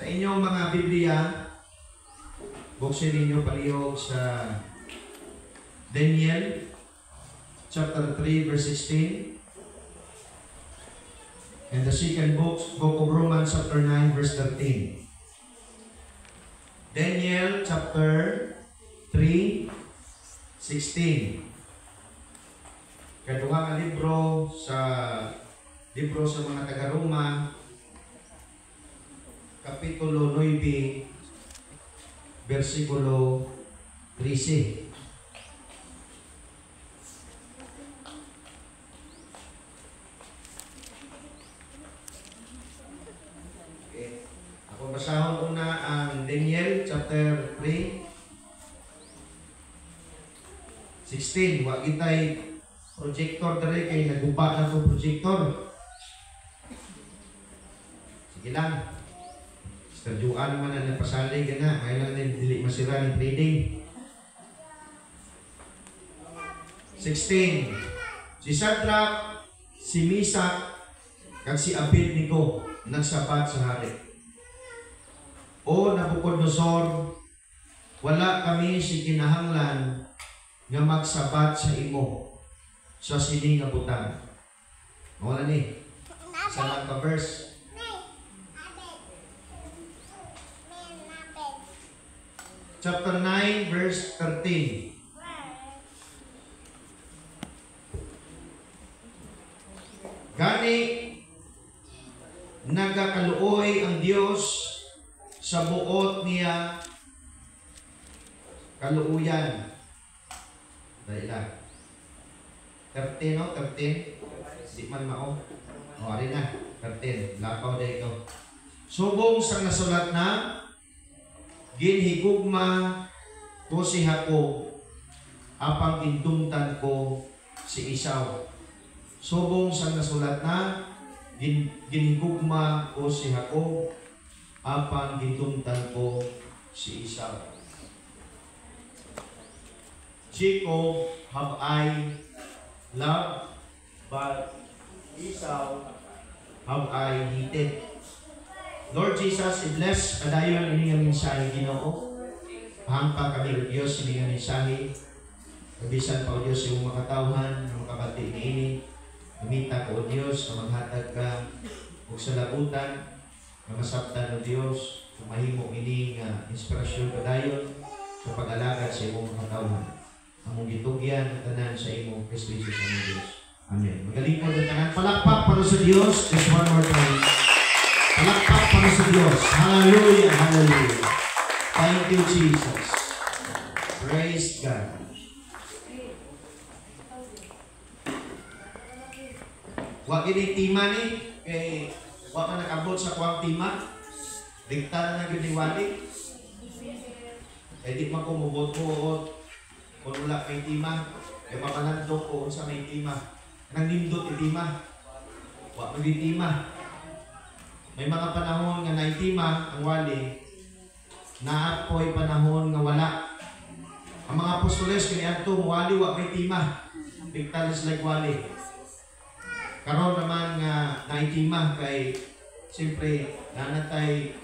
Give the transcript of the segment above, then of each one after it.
Sa inyong mga Biblia, buksin ninyo palihog sa Daniel chapter 3 verse 16. And the second book of Romans chapter 9 verse 13. Daniel chapter 3, 16. Kaduha nga libro sa mga taga-Roma, kapitulo 9, versikulo 13. Okay. Ako basahon una ang Daniel chapter 3, 16. Wa kitay projector dere kay nagupa na ko projector. Sige lang. Serjuan naman na nagpasalig na. Kailan na dili masira ng trading. 16. Si Shadrach, si Meshach, kag si Abednego nagsabat sa hari. O Nabucodonosor, wala kami si kinahanglan nga magsabat sa imo sa sini nga butang. Wala ni. Sa lang ka verse. Chapter 9 verse 13. Gani nagakaluoy ang Dios sa buot niya kaluuyan. Dahil lang. 13, no? 13. Di man mao. O, ari na. 13. Lapaw na ito. Subong sa nasulat na, ginhigugma ko si Jacob, apang gindumtan ko si Esau. Subong sa nasulat na, ginhigugma ko si Jacob, apang gindumtan ko si Esau. Jacob have I loved, but Esau have I hated. Lord Jesus, i-bless kadayon ini nga mensahe Ginoo. Hangpa kami o Diyos ini nga mensahe. Kabisan pa o Diyos yung mga tawhan na makabati ni ini. Kumita ko o Diyos na maghatag ka o sa labutan na masabtan o Diyos na mahimo ini nga inspirasyon kadayon sa pag-alagad sa imong mga tawhan. Among gitugyan tanan sa imong Kristo Jesus ang Diyos. Amen. Magaling po ng tanan. Palakpak para sa Diyos. Just one more time. Palakpak para sa Diyos. Hallelujah. Hallelujah. Thank you, Jesus. Praise God. Huwag tima ni. Huwag ka nakabot sa kuwang tima. Dikta na nagdiwali. Di man ko mabot-bot. Kung wala may tima, mapanandok ko sa may tima. Nandindot itima. Huwag mag-tima. May mga panahon nga naitima ang wali, naapoy panahon nga wala. Ang mga apostoles kaniadto wali wa may tima. Bigtalis like wali. Karon naman nga naitima kay siyempre nanatay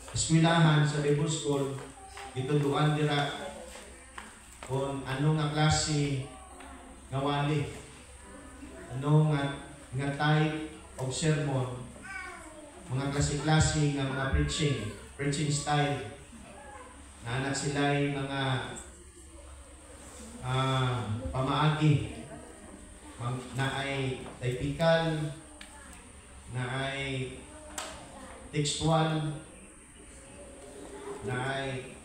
eskwelahan sa Bible School gituduan dira kung ano nga klase nga wali, ano nga type of sermon, mga klase-klase nga mga preaching style, na anak sila ay mga pamaagi, na ay typical, na ay textual, na ay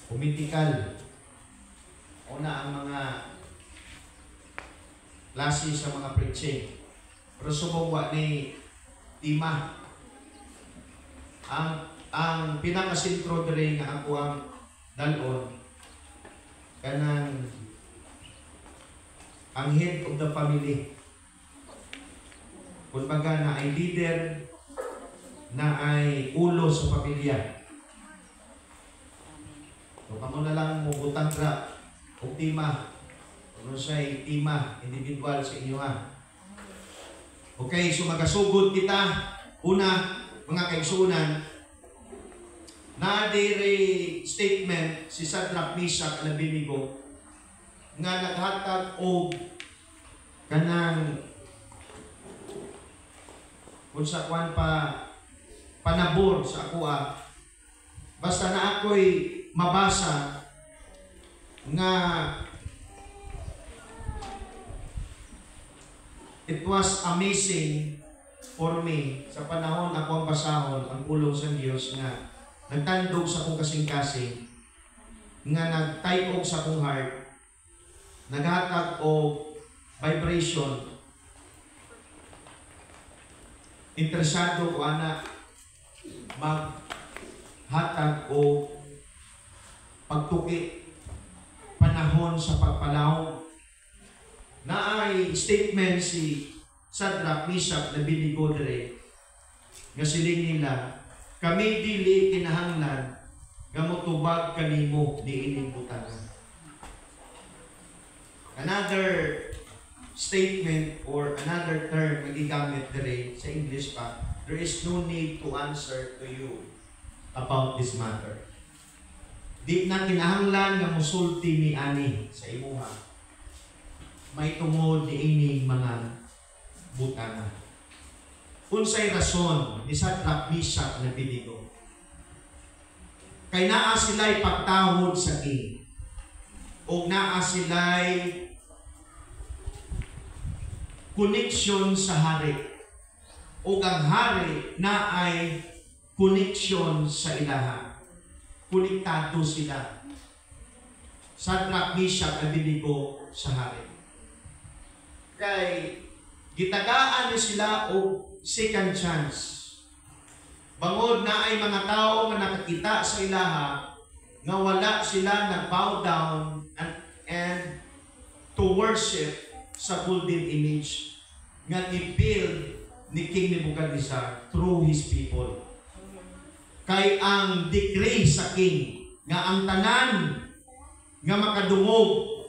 political. Una ang mga klase sa mga preaching. Pero sumungwa ni tima. Ang pinakasintro diri nga ako ang dalon kanang ang head of the family. Kung baga na ay leader, na ay ulo sa pamilya. So kamo na lang mo butang ra o tima. Ano siya tima, individual sa inyo ha. Okay, so magasugod kita. Una, mga kaigsunan, na diri statement si Shadrach, Meshach, ug Abednego nga naghatag og kanang kung sa kwan panabor sa akoa. Basta na ako'y mabasa nga it was amazing for me sa panahon ako ang basahon ang pulong sa Diyos nga nagtandog sa akong kasing-kasing nga nagtayog sa akong heart, naghatag og vibration. Interesado ko ana maghatag o pagtuki panahon sa pagpalahong. Naay statement si Shadrach, Meshach, ug Abednego dire nga siling nila, kami dili kinahanglan nga motubag kanimo niining butanan. Another statement or another term na gigamit dire sa English pa, there is no need to answer to you about this matter. Di na kinahanglan nga musulti ni ani sa imuha. May tungod ni ining mga butanan. Unsay rason ni Shadrach, Meshach, ug Abednego? Kay naa sila'y pagtahod sa king. O naa sila'y connection sa hari. O ang hari na ay connection sa ilaha. Konektado sila. Shadrach, Meshach, ug Abednego sa hari. Kay gitagaan ni sila o second chance. Bangod na ay mga tao nga nakakita sa ilaha nga wala sila nag-bow down and to worship sa golden image nga i-build ni King Nebuchadnezzar through his people. Kay ang decree sa king nga ang tanan nga makadungog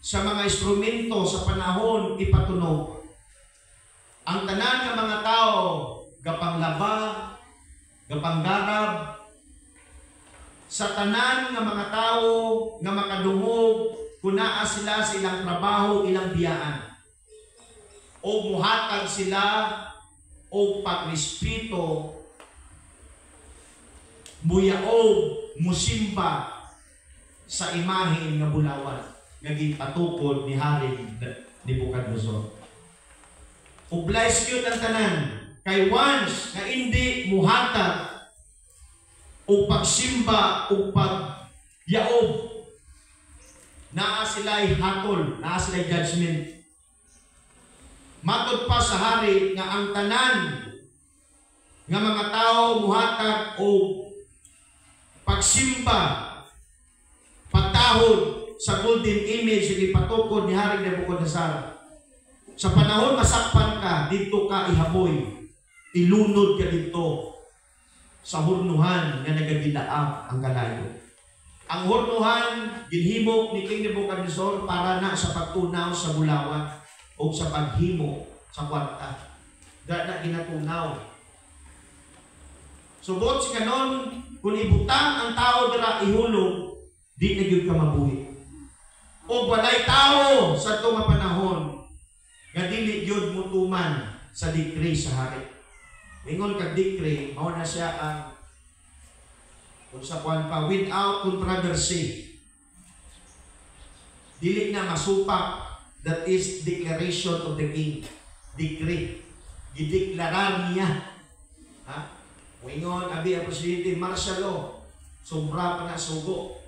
sa mga instrumento sa panahon ipatunog. Ang tanan nga mga tao gapanglaba, gapanggarab, sa tanan nga mga tao nga makadungog kunaa sila sa ilang trabaho, ilang biyaan. O muhatag sila o pagrespeto, muyaog, musimba sa imahe nga bulawan nga gipatukod ni Hari Nebuchadnezzar. Ublais yun ang tanan. Kay once na hindi muhatag o pagsimba o pagyaob, naa sila'y hatol, naa sila'y judgment. Matod pa sa hari nga ang tanan nga mga tao muhatag o pagsimba, pagtahod sa golden image nga ipatukod ni Hari Nebuchadnezzar. Sa panahon masakpan ka, dito ka ihaboy, ilunod ka dito sa hurnuhan nga nagagidaang ang kalayo. Ang hurnuhan, ginhimo ni King Nebuchadnezzar para na sa pagtunaw sa bulawan o sa paghimo sa kwarta. Dahil na ginatunaw. Subot si kanon, kung ibutang ang tao dira ihulog, di na gyud ka mabuhi. O walay tao sa itong panahon nga dili gyud mutuman sa decree sa hari. Mingon kag decree, mao na siya ang kung sa kwan pa without controversy. Dili na masupak, that is declaration of the king. Decree. Gideklarar niya. Ha? Mingon abi ang presidente martial law. Sobra pa na sugo.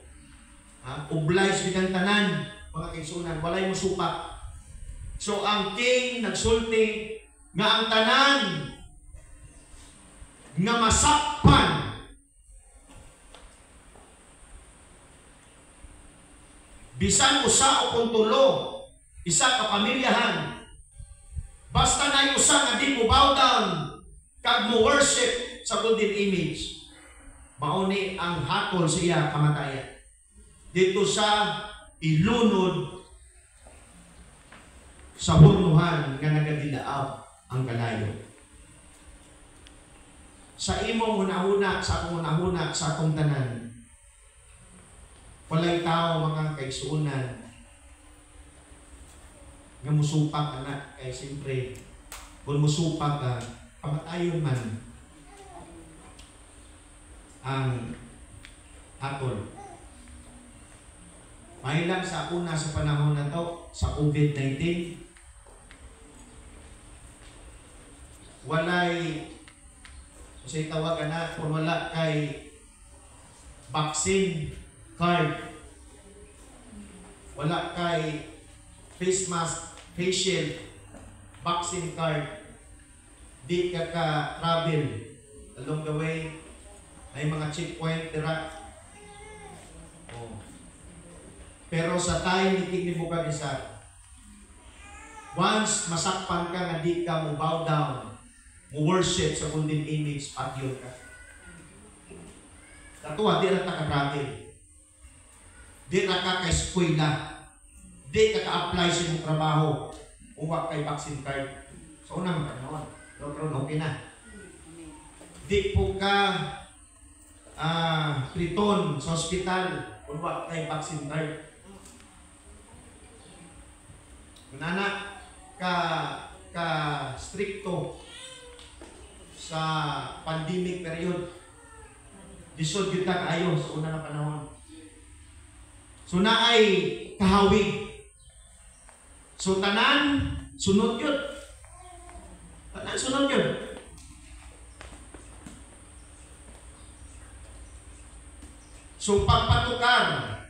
Ha? Oblige bidang tanan mga kaigsunan, walay musupak. So ang king nagsulti nga ang tanan nga masakpan bisan usa o kung tulo, isa ka pamilyahan, basta na usa nga di mo bow down kag mo worship sa golden image, mauni ang hatol sa iya kamatayan. Dito sa ilunod sa hurnuhan nga nagadilaaw ang kalayo. sa imong hunahuna, sa akong hunahuna, sa akong tanan. Walay tao mga kaigsuunan nga musupak anak kay siyempre kung musupak ka, kamatayon man ang atol. Mahilang sa una sa panahon na to, sa COVID-19, walay, kasi tawagan na, kung wala kay vaccine card, wala kay face mask, face shield, vaccine card, di ka ka-travel along the way, may mga checkpoint dira. Oh. Pero sa time ni King Nebuchadnezzar, once masakpan ka nga di ka mo bow down, mo worship sa golden image, patyon ka. Katuwa, di na ka-travel. Di na ka ka-eskwela. Di ka ka-apply sa mong trabaho. Uwak kay vaccine card. So, unang panahon. Pero okay na. Di po ka priton sa hospital. Uwak kay vaccine card. Nana ka stricto sa pandemic period. Disod yun ka kaayo sa una na panahon. So na ay kahawig. So tanan, sunod yun. Tanan, sunod yun. So pagpatukar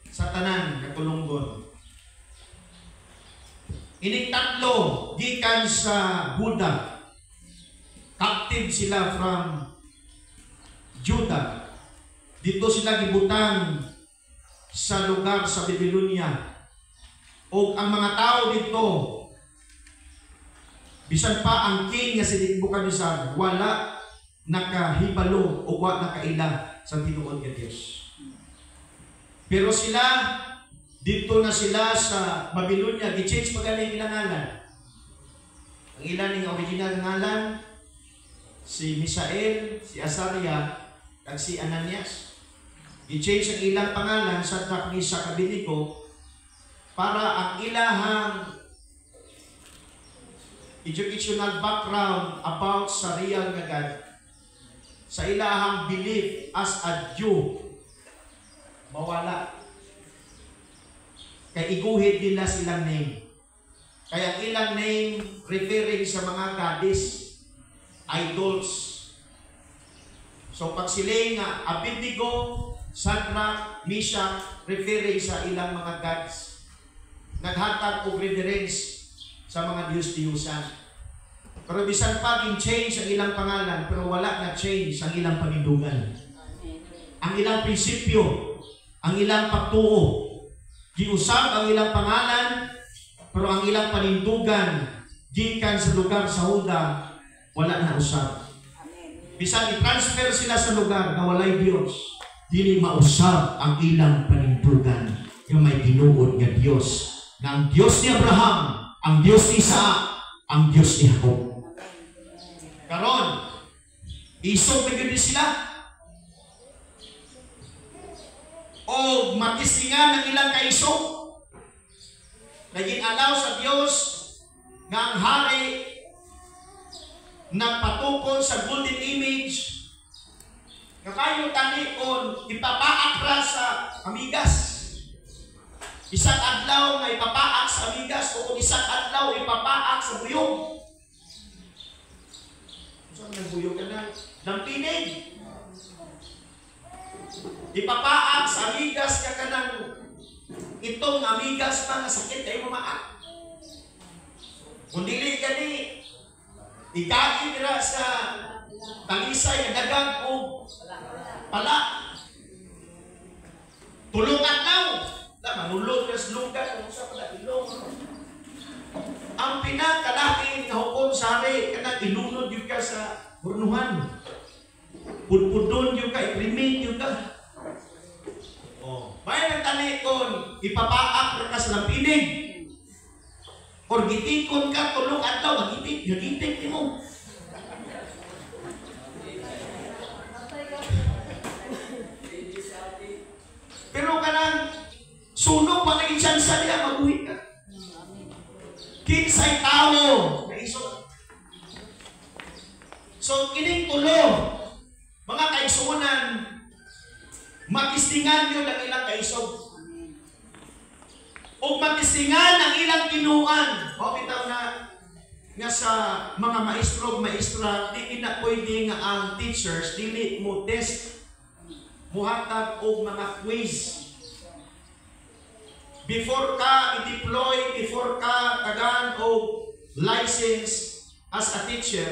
sa tanan, katulunggon. Ining tatlo, gikan sa Buddha. Captive sila from Judah. Dito sila gibutang sa lugar sa Babylonia. O ang mga tao dito, bisan pa ang king nga si Nebuchadnezzar, wala nakahibalo o wala nakaila sa tinuod nga Diyos. Pero sila, dito na sila sa Babylonia, gi-change pa galing ilang ngalan. Ang ilan ng original ngalan, si Misael, si Azaria, at si Ananias. I-change ang ilang pangalan sa Shadrach, Meshach, Abednego para ang ilahang educational background about sa real nga God, sa ilahang belief as a Jew, mawala. Kaya iguhit nila silang name. Kaya ang ilang name referring sa mga goddess, idols. So pag sila nga Abednego, Shadrach, Meshach, referring sa ilang mga gods, naghatag og reverence sa mga Diyos-Diyusan. Pero bisan pa change ang ilang pangalan, pero wala na change ang ilang panindugan. Ang ilang prinsipyo, ang ilang pagtuo, giusab ang ilang pangalan, pero ang ilang panindugan, gikan sa lugar sa Huda, wala na usab. Bisan i-transfer sila sa lugar na walay Diyos, dili mausab ang ilang panindugan yung may tinuod nga Diyos. Na ang Diyos ni Abraham, ang Diyos ni Isaac, ang Diyos ni Jacob. Karon, isog na gani sila. O matisingan ng ilang kaisog. Naging alaw sa Diyos nga ang hari nagpatukol sa golden image. Kakayo tanikon, ipapaakra sa amigas. Isang adlaw nga ipapaak sa amigas o isang adlaw ipapaak sa buyog. Saan nagbuyog ka na? Lampinig. Ipapaak sa amigas ka kanang itong amigas pa nga sakit kayo mamaak. Kung dili ka ni igagi nila sa talisay na dagang o pala. Tulong adlaw. Manulog ka sa lugar, kung sa pala ilong. Ang pinakalaking hukom sa hari, kanang ilunod yung ka sa burnuhan. Pudpudon yung ka, iprimit yung ka. Bayan ang talikon, ipapaak ka sa lampinig. Or gitikon ka, tulong adlaw, magitik mo. Sunog pa naging tsansa niya, mabuhi ka. Kinsay tao, naisog. So, kining tulo, mga kaigsuunan, magistingan nyo ng ilang kaisog. O magistingan ang ilang kinuan. O bitaw nga sa mga maestro, maestra, di na pwede nga ang teachers, dili mo test, muhatag o mga quiz. Before ka i-deploy, before ka tagaan o license as a teacher,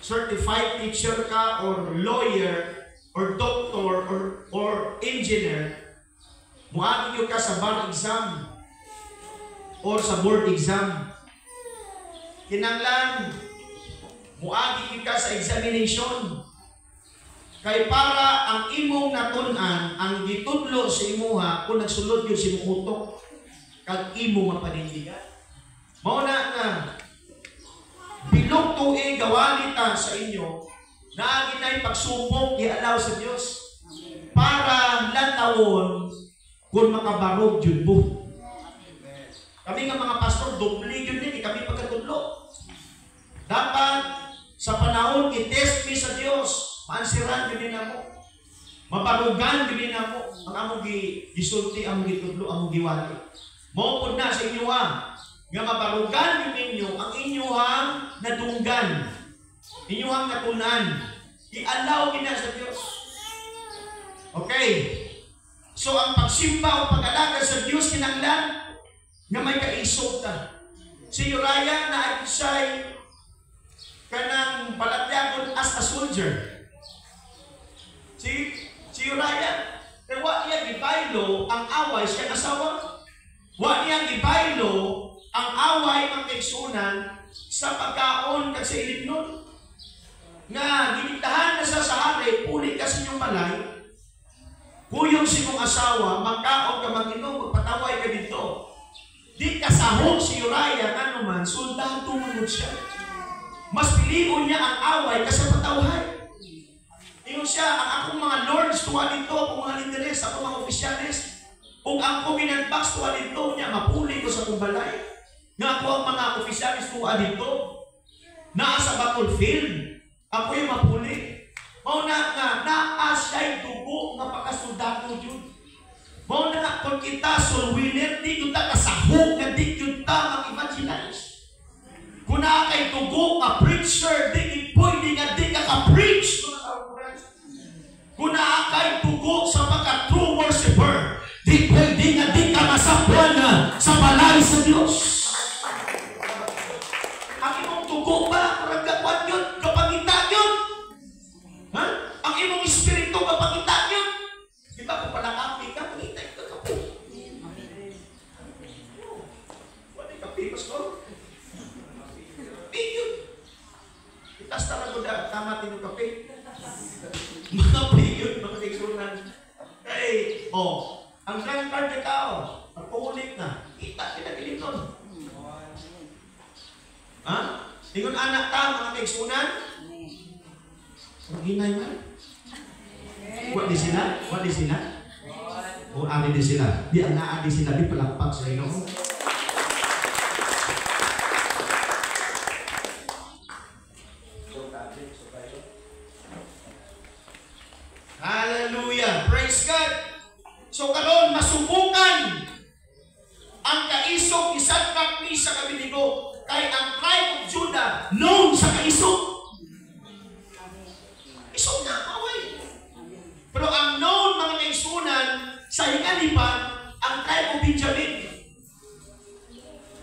certified teacher ka or lawyer or doctor or engineer, muagi ka sa bar exam or sa board exam. Kinanglan, muagi ka sa examination. Kay para ang imong natun-an, ang gitudlo sa imuha, kung nagsulod yun si mukutok, kag imo mapanindigan. Mao na nga, bilog tuig gawalita sa inyo, na ginay pagsubok i-allow sa Diyos para latawon kung makabarog yun mo. Kami nga mga pastor, doble yun din, kami pagkatudlo. Dapat sa panahon i-test me sa Diyos, maansiran yun din ako. Mabarugan yun din ako. Ang among gisulti, among gitudlo, among giwali. Maupod na sa inyo nga mabarugan yun ninyo ang inyong nadunggan, inyong natunan. I-allow gina sa Diyos. Okay. So ang pagsimba o pag-alaga sa Diyos kinanglan nga may kaisog ta. Si Uriah na ay kanang palatyagon as a soldier. Si Uriah, kaya wa niya gibaylo ang away siya asawa. Wa niya gibaylo ang away ng kaigsunan sa pagkaon kag sa ilimnon. Nga ginitahan na sa hari, puli ka sa inyong balay, kuyong si mong asawa, magkaon ka mag-inom, magpataway ka dito. Di kasahog si Uriah, ano man, soldado manod siya. Mas piliin niya ang away kasi patawhay. Ingon siya, ang akong mga lords tuwa dito, akong mga lideres, akong mga opisyalis, kung ang kuminanbaks tuwa dito niya, mapuli ko sa kumbalay. Nga ako ang mga opisyalis tuwa dito, naa sa battlefield, ako yung mapuli. Mau na nga, naa siya'y dugo nga pagkasundado yun. Mau na nga, kung kita sulwinir, di kita kasahog na di kita mag-evangelize. Kung naa kay dugo nga preacher, di pwede nga di ka ka-preach. Kung naa kay dugo sa mga true worshiper, di pwede nga di ka masapwan na sa balay sa Diyos. Ang imong dugo ba, karagkakuan yun, kapangitan yun? Ha? Ang imong espiritu, kapangitan yun? Di ba kung palakapi ka, pangitay ka kapo. Wala ka pipas ko? Piyod. Itas talaga na, tama tinong kape. Mga piyod, mga kaigsunan. Hey, ang grand card na tao, ang paulit na, kita pinagilid nun. Ha? Tingon anak ka, mga kaigsunan? Hinay man. Wala di sila? Wala di sila? O ali di sila? Di ang naadi sila, di palakpak sa ino. Hallelujah! Praise God! So karon masubukan ang kaisog isang kakmi sa kabinigo kay ang tribe of Judah known sa kaisog. Isog na away. Pero ang known mga kaisunan sa hingalipan ang tribe of Benjamin.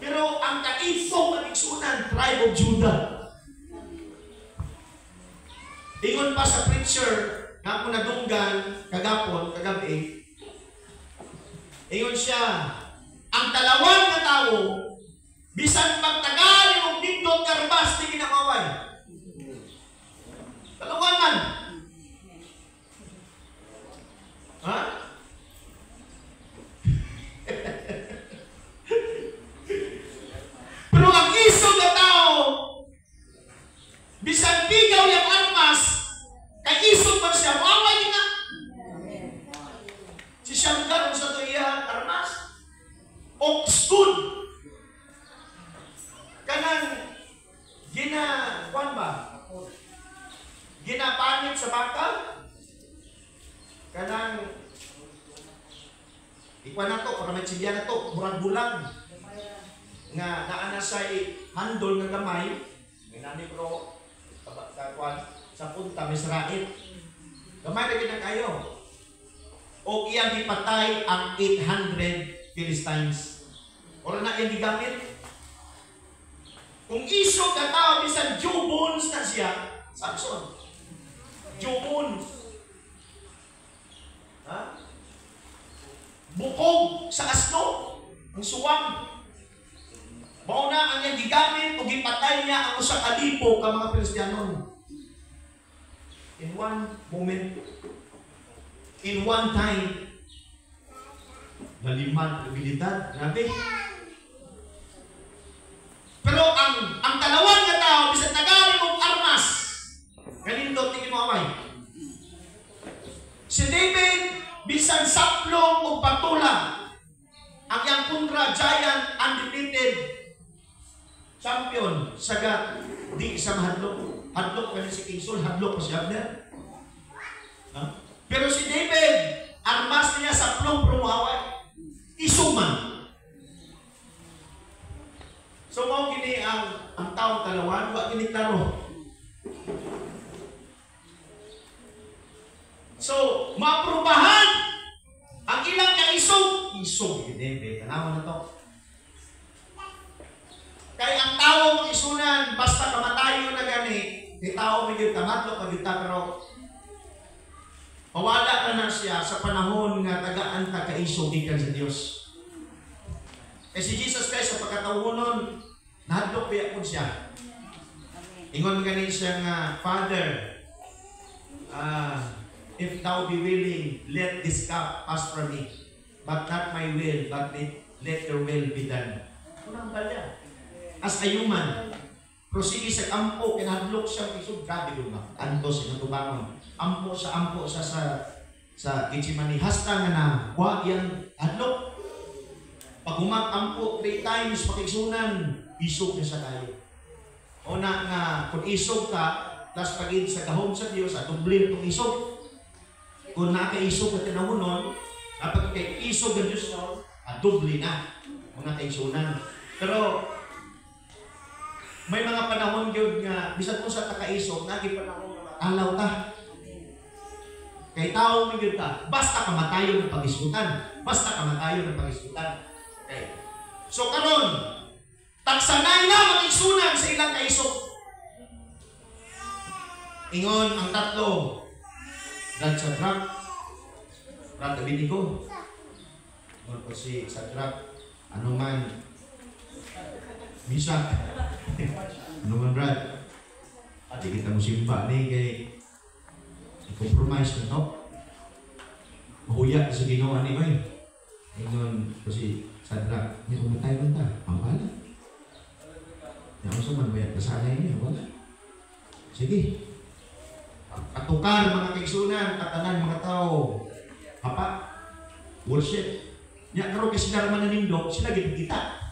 Pero ang kaisog ng kaisunan tribe of Judah. Ingon pa sa preacher nga ako nadunggan kagabi, ingon siya, ang dalawang na tao, bisan pagtagal yung dindot karbas di kinamaway. Dalawang man. Ha? Pero ang isog na tao, bisan bigaw yung armas, kay isog man siya, mawaway na. Si Shamgar, kung sa ito iyan, armas. ikuha na to, para may silya na to, murag bulag. Nga, naana sa handol ng gamay, may nani pro, sa punta, may sarait. Gamay na ginang kayo. O iyang ipatay ang 800 Philistines. O na iyang gigamit. Kung isog na tao, bisan jubons na siya, Samson. Jubons. Ha? Bukog sa asno, ang suwang. Mauna ang iyang gigamit o gipatay niya ang usa ka libo ka mga Kristiyanon. In one moment, in one time, naliman, abilidad, grabe. Pero ang talawang nga tao, bisan tagali mong armas, kanindot, tingin mo away. Si David, bisan saplong o patula, ang iyang kontra, giant, undefeated, champion, sagat, di sa mahadlok. Hadlok ka si King Saul, hadlok pa si Abner. Pero si David, armas niya saplong prumuaway. Isuman. So, mo gini ang taong talawan, wag gini klaro. So, maaprubahan ang ilang kaisog. Isog, gini, tanaw na to. Kaya ang tao mong isunan, basta kamatayo na gani, di tao may yung tamatlo, pagita, pero mawala ka na siya sa panahon nga tagaan ta kaisog ikan sa Diyos. Eh si Jesus Christ sa pagkatawonon, nahadlok biya po siya. Ingon ganin siya nga, Father, if thou be willing, let this cup pass from me. But not my will, but let your will be done. Unang balya. As a human, prosige sa ampo, kinahadlok siya, isog, grabe ko ba? Anto siya natubangon. Ampo sa Gitsemani. Hasta nga na, wag yan, hadlok. Pag umatampo 3 times, pakisunan, isog niya sa kayo. O nga, kung isog ka, tas pag-in sa kahom sa Diyos, at dublin itong isog. Kung naka-isog at tinahunon, kapag kay-isog ang Diyos no, at dubli na, mga kaisunan. Pero, may mga panahon yun nga, bisan mo sa takaisog, naging panahon nga, alaw ta. Kay tao mo yun ka, basta kamatayo ng pag-iskutan. Basta kamatayo ng pag-iskutan. Okay. So karon, taksanay na mag-isunan sa ilang kaisog. Ingon ang tatlo, Brad Shadrach, Brad Abednego. Ingon po si Shadrach, ano man, Misak, ano man Brad, at kita mo simba ni kay compromise na to. Mahuya sa ginawa ni May. Ingon po si Shadrach, may kumatay man ta, ang pala. Yung sa man, bayat kasanay niya, wala. Sige. Katukar mga kaigsunan, katanan mga tao. Papa, worship. Nya karo kay sila man nanindog, sila gid kita.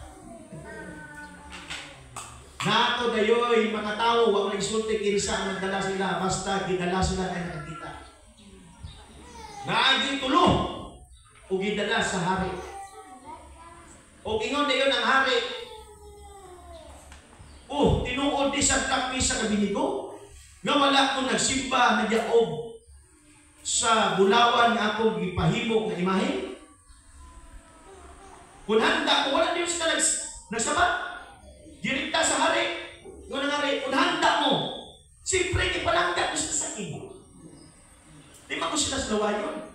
Nato dayoy mga tao, wag nagsulti kinsa ang nagdala sila, basta gidala sila kay nakita. Naagi tulo o gidala sa hari. O ingon dayon ang hari. Tinuod di sa takmi sa Abednego. Nga wala ko nagsimba na diaob sa bulawan nga akong gipahimo nga imahe. Kung handa ko, wala din sila nagsabat. Direkta sa hari. Kung hari, kung handa mo, siyempre ipalangga ko sila sa ibo. Di ba ko sila sa lawayon?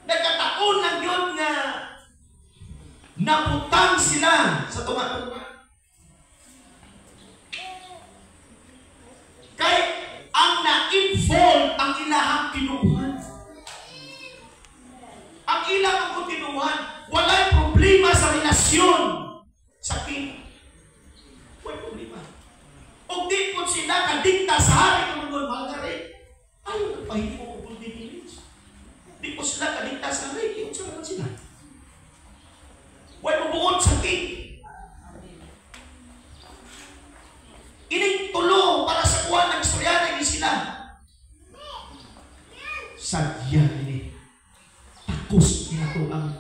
Nagkataon lang yun nga naputang sila sa tumatungma. Kaya ang na-involve ang ilahang tinuhan. Ang ilahang tinuhan, walang problema sa relasyon sa king. Walang problema. O di po sila kadikta sa hari ng mga magari. Ayaw na pahimo ko kung di di po sila kadikta sa hari. Iyon sa naman sila. Walang mabuod sa king. Ining tulo para sa kuwan ng istorya na sila. Sadya ini. dakos kinatuang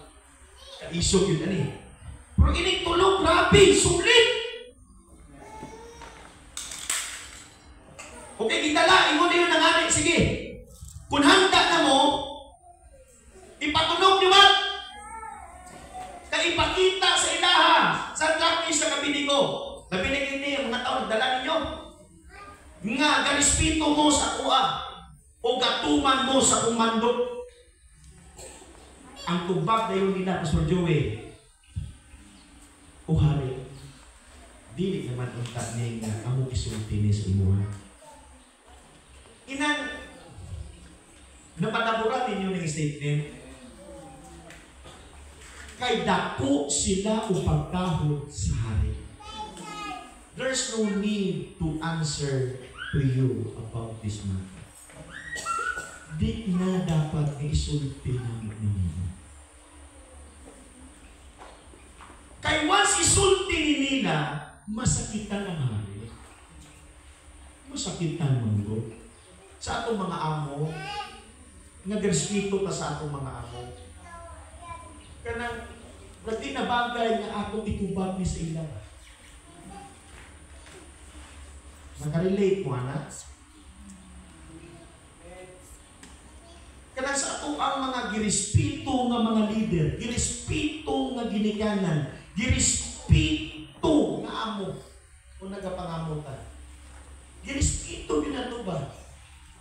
kaisog yun ani. Pero ining tulog, grabe, sulit. Okay, gitala, ingon yun nanganin, sige. Kung handa na mo, ipatunog niyo ba? Ipakita sa ilaha, sa trapis sa kabinigo. Kabinigin niyo, mga tao, nagdala ninyo. Nga, garispito mo sa kuha, o gatuman mo sa kumandok. Ang tubag na yun nila, Pastor Joey, o hari, dili naman ang tanig na amo isulti ni sa imuha. Inang, napataburan ninyo ng statement, kay dako sila upang kahod sa hari. There's no need to answer to you about this matter. Di na dapat isulti namin ninyo. Kay once isulti nila, masakitan ang hari. Masakitan manggo. Sa atong mga amo, nagrespeto pa sa atong mga amo. Kanang lagi na bagay na atong itubag ni sa ilang. Nakarelate mo, anak? Kanang sa atong ang mga girespeto nga mga leader, girespeto nga ginikanan, girespeto nga amo, kung nagapangamutan. Girespeto din na ito ba?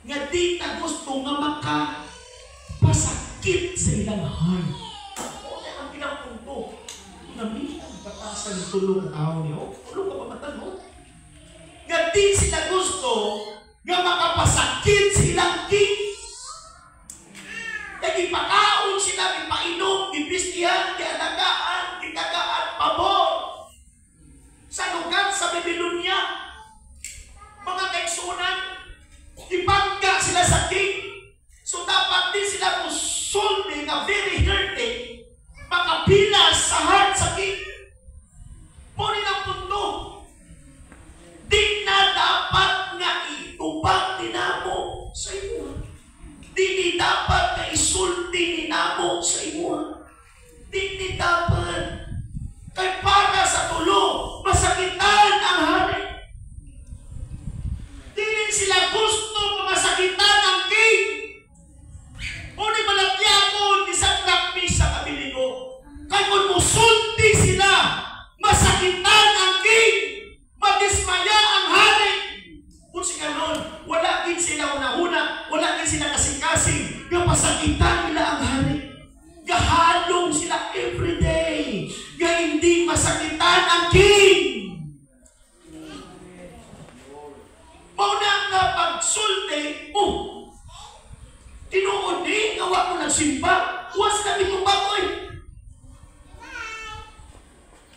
Nga di na gusto nga makapasakit sa ilang heart. Namin ang batasan ng tulong tao niyo. Tulong ka pamatan mo. Nga di sila gusto nga makapasakit silang king. Kaya ipakaon sila, ipainom, ipistihan, ialagaan, itagaan, pabor. Sa lugar sa Babylonia, mga kaigsunan, ipangga sila sa king. So dapat din sila musulti nga very dirty, makapilas sa heart sa king. Muna ang punto. Di na dapat nga itubag dinamo sa imo. Di dapat nga isulti dinamo sa imo. Di dapat. Kay para sa tulo, masakitan ang hari. Di rin sila gusto masakitan ang king. Muna malagyan ni sa trapis sa kabiligo. Kaya kung musulti sila, masakitan ang king, madismaya ang hari. Kung si ganon, wala din sila una-una, wala din sila kasing-kasing, nga masakitan nila ang hari. Gahalong sila everyday, nga hindi masakitan ang king. Mauna nga pagsulti, tinuod din, gawa ko nagsimba, huwas na itong bakoy.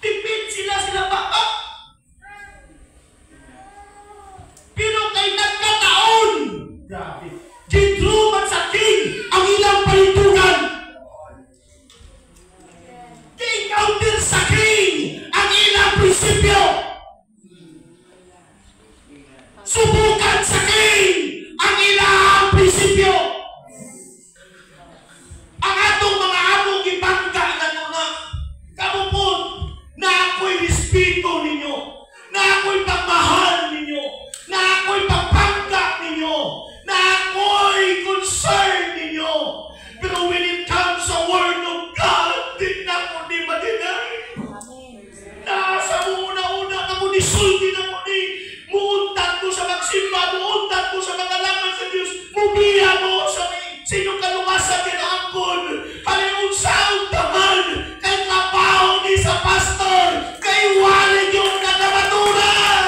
Tipid sila baka. Pero kay nagkataon, grabe, gitruman sa king ang ilang palitugan. Di-encounter sa king ang ilang prinsipyo. Subukan sa king ang ilang prinsipyo. Ang atong mga among ibangga na nuna, kamupon, na ako'y respeto ninyo, na ako'y pagmahal ninyo, na ako'y pagpangga ninyo, na ako'y concern ninyo. Pero when it comes sa Word of God, di na ko di madinay. Nasa una-una na mo nisulti na mo ni, muuntan ko sa magsimba, muuntan ko sa nagalaman sa Diyos, mubiya mo sa inyong kaluwasan kinaangkon, halimun sa taman, kay trabaho ni sa pastor, kay walid yung nagabaturan.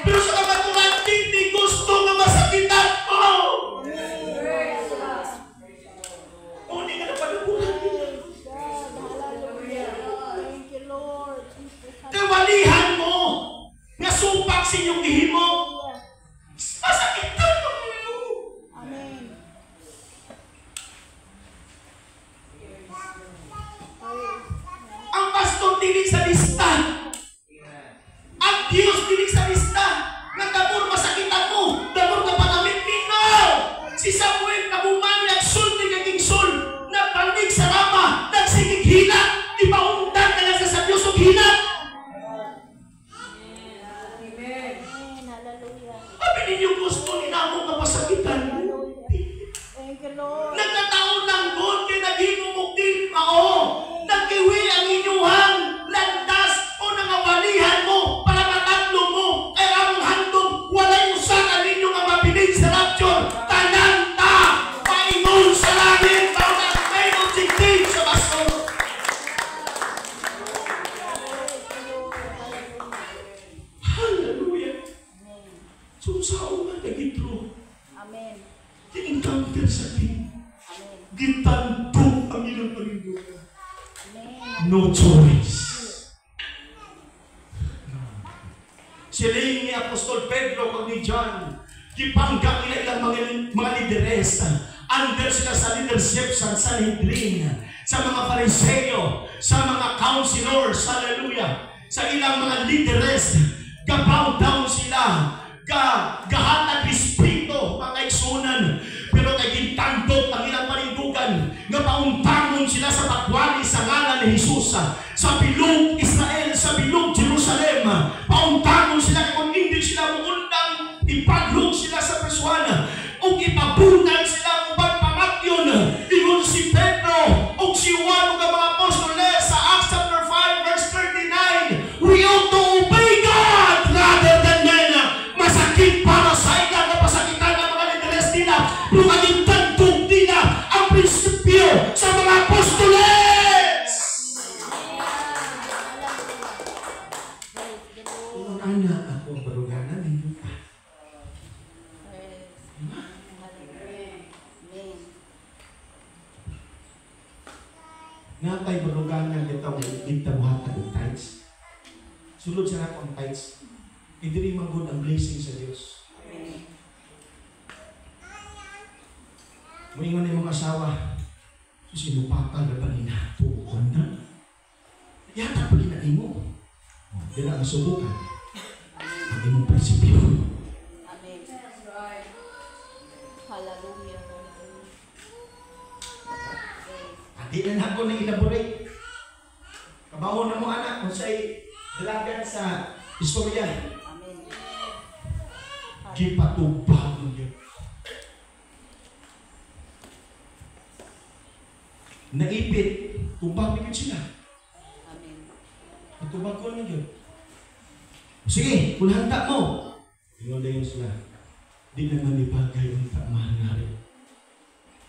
Pero sa kabaturan, hindi gusto nga masakitan mo. Hindi ka na panukulan nila. Kawalihan mo nga supak sa inyong gihimo. Masakitan mo. Si Samuel nabumani at sulti kaging sul, nagpanig sa Rama, nagsigig hina, ipaundan ka lang sa Diyos o hina. Amen. Hallelujah. Sabi ninyo gusto ni namo kapasakitan. Thank you, Lord. Nagkataon lang doon kay naghinumugdin mao. Nagkiwi ang inyuhang landas o nangawalihan mo para matatlo mo. Kaya ang handog, walay usakan ninyo nga mapinig sa rapture. Tanan ta, paingon sa langit, para may objective sa baso. Hallelujah. So sa una nagitro, Amen. in-encounter sa atin. Amen. Gitantong ang ilang panindugan. Amen. No choice. Siling ni Apostol Pedro kag ni John, gipangga ila ilang mga lideres. Under sila sa leadership sa Sanhedrin, sa mga Fariseo, sa mga counselors, hallelujah, sa ilang mga lideres, gabow down sila, gahatag respeto, mga igsunan, pero kay gintandot ang ilang panindugan, nga pauntangon sila sa pagwali sa ngalan ni Jesus, sa bilog Israel, sa bilog Jerusalem, pauntangon sila kung hindi sila muundang, ipadlog sila sa preswana, o ipabunan sila ubang pamatyon. Ingon si Pedro o si Juan, mga apostoles sa Acts chapter 5 verse 39, we ought to obey God rather than men. Masakit para sa ilang na pasakitan ng mga lideres nila, pero maging tantong nila ang prinsipyo sa mga apostoles. Kung ana ako ang baruganan ninyo pa. Nga kay baruganan dito buhatan ng tithes. Sulod siya ako ang tithes. Hindi rin manggod ang blessing sa Diyos. Moingon na yung mga asawa, sinupapa na ba nina? Tuukan na. Yata pa ginain mo. Hindi na masubukan. Ang imong prinsipyo. Amen. Hallelujah. Di na ako na elaborate. Kabaon na mo anak kung sa'y dalagan sa istorya. Amen. Gipatubag mo yun. Naipit, tubag mo sila. Amen. Matubag ko na yun. Sige, kung handa mo. Tingnan na yun sila. Di naman ibagay ang tamahal nga rin.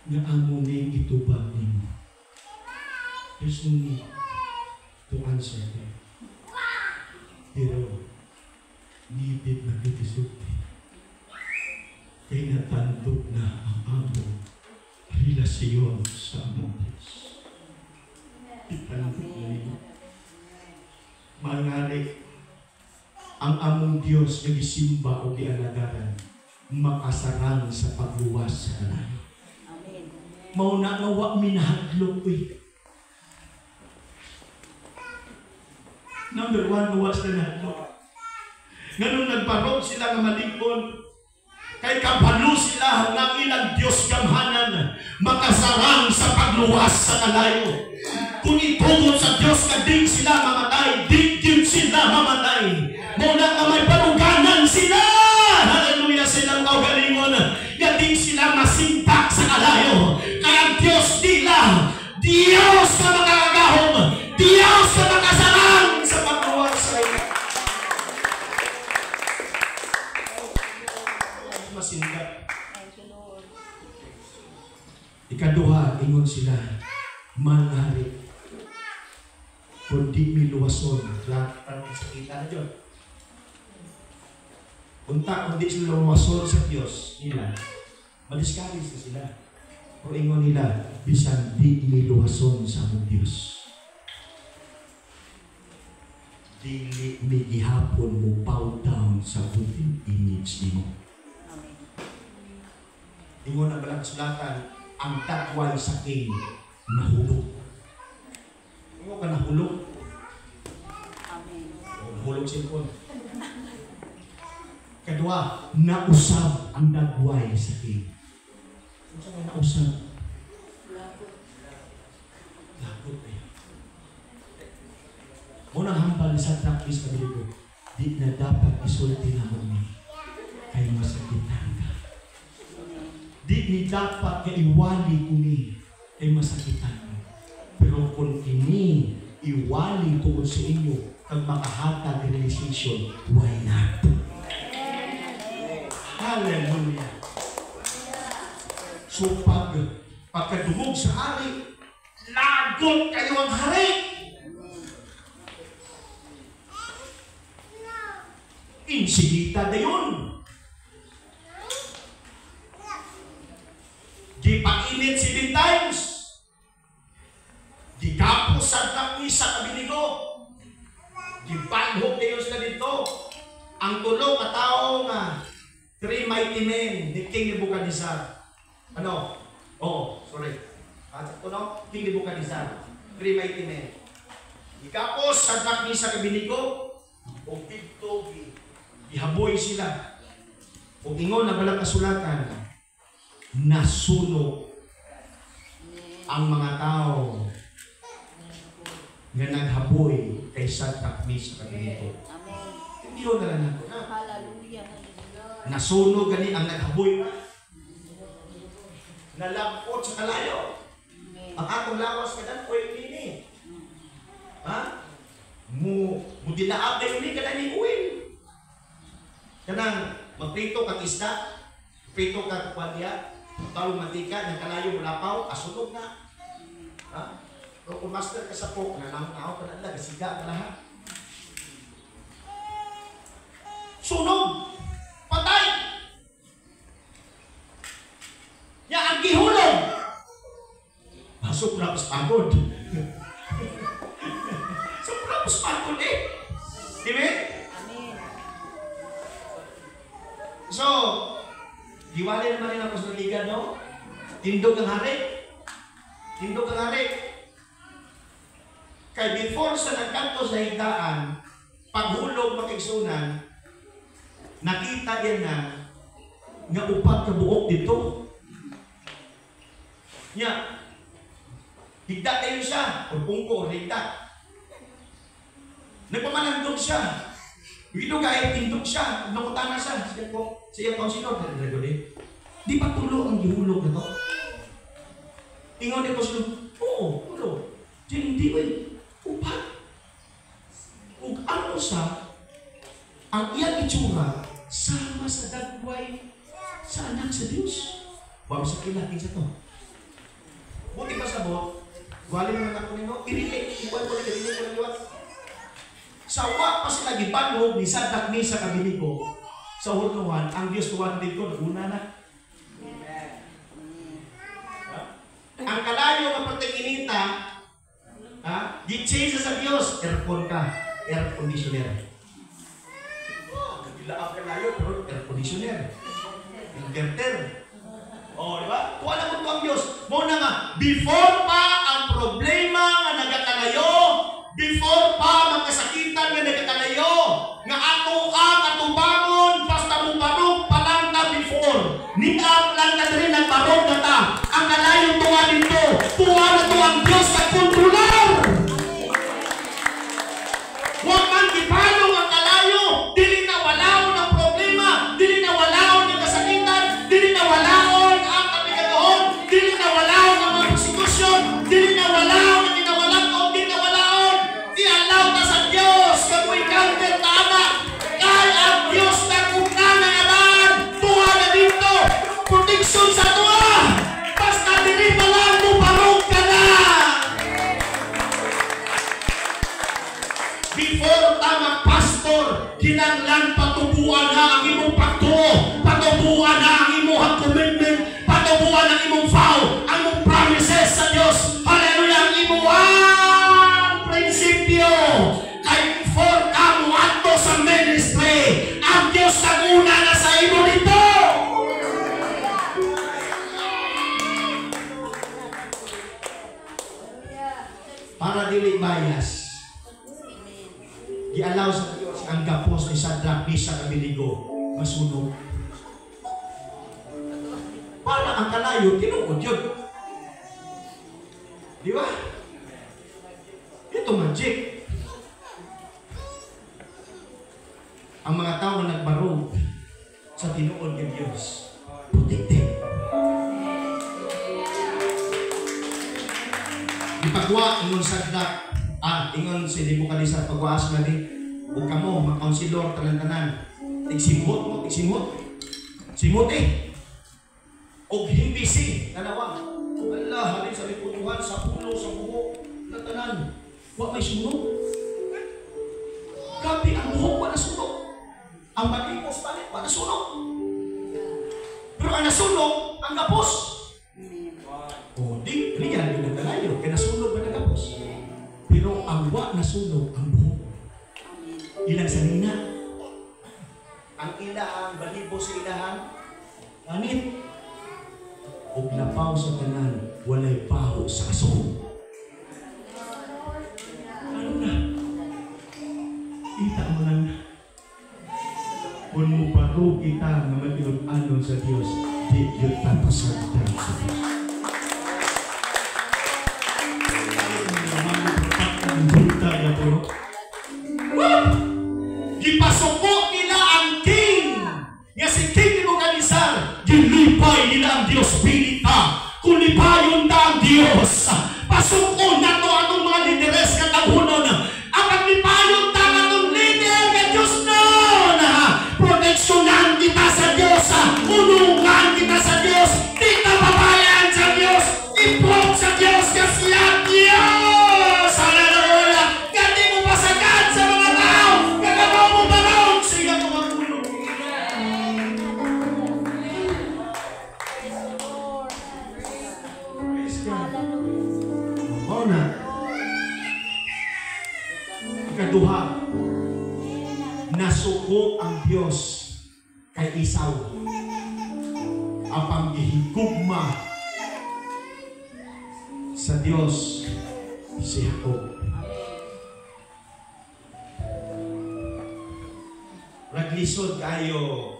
Nga amo na yung itubag ninyo. There's no need to answer them. Pero, needed na kitisulti. Kaya natandog na ang among relasyon sa among Diyos. Itandog na yun. Mangarik, ang among Diyos na gisimba o gialagaran, makasarang sa pagluwas sa kalayo. Amen. Mauna nga wa minahadlok eh. Number 1, luwas na nahadlok. Ganun nagparog sila nga malikon. Kay kabalo sila ng ilang Diyos gamhanan, makasarang sa pagluwas sa kalayo. Kung itugon sa Diyos ka din sila mamatay, din sila mamatay. Muna nga may paruganan sila. Hallelujah, silang kaugalingon. Nga din sila masintak sa kalayo. Kaya ang Diyos nila, Diyos na makakagahom, Diyos na makasarang sa pagluwas sa iyo. Masintak. Thank you, Lord. Ikaduha, ingon sila, manari. Kundi miluwason. Parang sakita na dyan. Unta, kundi sila luwason sa Diyos nila. Madiskaris na sila. O ingon nila, bisan di miluwason sa among Diyos. Dili mi gihapon mo bow down sa wooden image nimo. Amen. Ingon ang balang sulatan, ang takway sa king nahulog. Ingon ka nahulog? Amen. O nahulog silpon. Kadua, nausab ang dagway sa king. Kung saan na nausap, Labot. labot eh. Unang hambal sa trapis na ko, di na dapat isulti na mo kay masakitan ka. Di ni dapat nga iwali kuni kay masakitan mo. Pero kung ini iwali tungkol sa inyo kag makahatag ng realization, why not? Hallelujah. So pagkadumog sa hari, lagot kayo ang hari. Insigita na yun. Di painit 7 times. Di kapos sa kami sa kabinigo. Di balhog na yun sila dito. Ang tulong katao nga 3 mighty men ni King Nebuchadnezzar. Ano? Oh, sorry. Ano? King Nebuchadnezzar. 3 mighty men. Di kapos sa kami sa kabinigo. O dito ihaboy sila. Kung ingon na balang kasulatan, nasunog ang mga tao nga naghaboy kay Sadrach, Meshach, at Abednego. Amen. Hindi yun na lang ako. Hallelujah. Nasunog gani ang naghaboy. Nalapot sa kalayo. Amen. Ang atong lawas ka dan, oy, ini. Ha? Dilaab na yun, kada ni uwin. Kanang magprito kag isda, prito kag kwadya, tawag mantika, ng kalayo mulapaw, asunog na. Ha? Kung master ka sa po, nanamaw ka na lang, siga ka lahat. Sunog! Patay! Ya, ang gihulog! Masok na pagod. Sobrang pagod eh. Amen? Amen. So, diwali naman rin ako sa ligan, no? Tindog ang hari. Tindog ang hari. Kay before sa nagkanto sa higdaan, paghulog makigsunan, nakita yan na nga upat ka buok dito. Nya, higda tayo siya, o pungko, o higda. Nagpamanandog siya. Ito kahit tindog siya, nakutana siya. Siya po, siya konsilor. Di ba tulo ang gihulog na to? Ingon ni konsilor, oo, tulo. Diyan hindi ba upat? Kung ano sa, ang iyang itsura, sama sa dagway sa anak sa Diyos. Huwag sa kilating sa to. Buti pa sa bot, wali naman ako nino, i-relate, iwan ko na i-relate ko na liwat. Sawa pa sila gipanhog ni Sadrach, Meshach, at Abednego sa hurnuhan, ang Diyos tuwan dito, una na. Ang kalayo ng pagtinginita, gi-change sa Diyos, aircon ka, air conditioner. Nagdilaab ka layo, pero air conditioner. Inverter. O, di ba? Tuwa na mo ito ang Diyos. Muna nga, before pa ang problema nga nagkakalayo, before pa magkasakitan nga nagkakalayo, nga ato ang atubangon, basta mong barong pa lang na before. Niap lang na rin ang barong na ta. Ang kalayong tuwa dito, tuwa na to ang Diyos sa kontrolar. Huwag man kipalong ang kalayo, dili na walaon ang problema, dili na walaon ang kasakitan, dili na walaon ang kapigatoon, dili na walaon ang mga persecution, dili na walaon ang ginawalan o di na walaon. I-allow na sa Diyos kung encounter na anak. Kaya ang Diyos na kung nanangalan, tuwa na dito, protection sa tuwa. Basta dili pa lang mo parong ka na. Before tama pastor, kinanglan patubuan na ang imong pagtuo, patubuan na ang imong commitment, patubuan ang imong vow, ang imong promises sa Diyos. Hallelujah! Ang imong prinsipyo kay before kamo ato sa ministry, ang Diyos ang una na sa imo dito. Para dili bias. Gi-allow sa Diyos ang gapos ni Sadrach, Meshach, at Abednego masunog. Para ang nagkalayo, tinuod yun. Di ba? Ito magic. Ang mga tao na nagbarog sa tinuod ng Diyos, protected. Ipagwa, ingon sagdak, ingon si Nebuchadnezzar, pagwaas na din, huwag ka mo, mga-counselor, tanan-tanan, tigsimot mo, tigsimot. Simot og himbisi, nanawa. Allah, halin sa liputuhan, sa pulo, sa buhok, na tanan. Huwag may sunog. Gabi ang buhok, wala sunog. Ang malimos, wala sunog. Pero ang nasunog, ang gapos. O, di, riyan yung nagkalayo, kaya nasunog ba nagapos? Pero ang wa nasunog, ang buhok. Ilang sanina. Ang ilahang, balibo sa ilahang, langit. O lapaw sa tanan, walay paho sa kaso. Ano na? Ita mo lang. Kung muparo kita na magilog-anon sa Diyos, di yun tapasagdan sa Diyos. Ang bulta niya po. Gipasuko nila ang king. Nga si King Nebuchadnezzar, gilipay nila ang Diyos pinita. Kulipayon na ang Diyos. Pasuko na to anong mga lideres katabunon. Ang paglipayon na anong lider ng Diyos noon. Proteksyonan kita sa Diyos. Unungan kita sa Diyos. Di ka babayan sa Diyos. Improve sa Diyos kasi ang Diyos. Hallelujah. Gandi mo pasagad sa mga tao. Gagawa mo ba noon? Siga mo magulong. Na ikaduha, nasuko ang Diyos kay Isaw apang gihigugma sa Diyos si Jacob. Raglisod kayo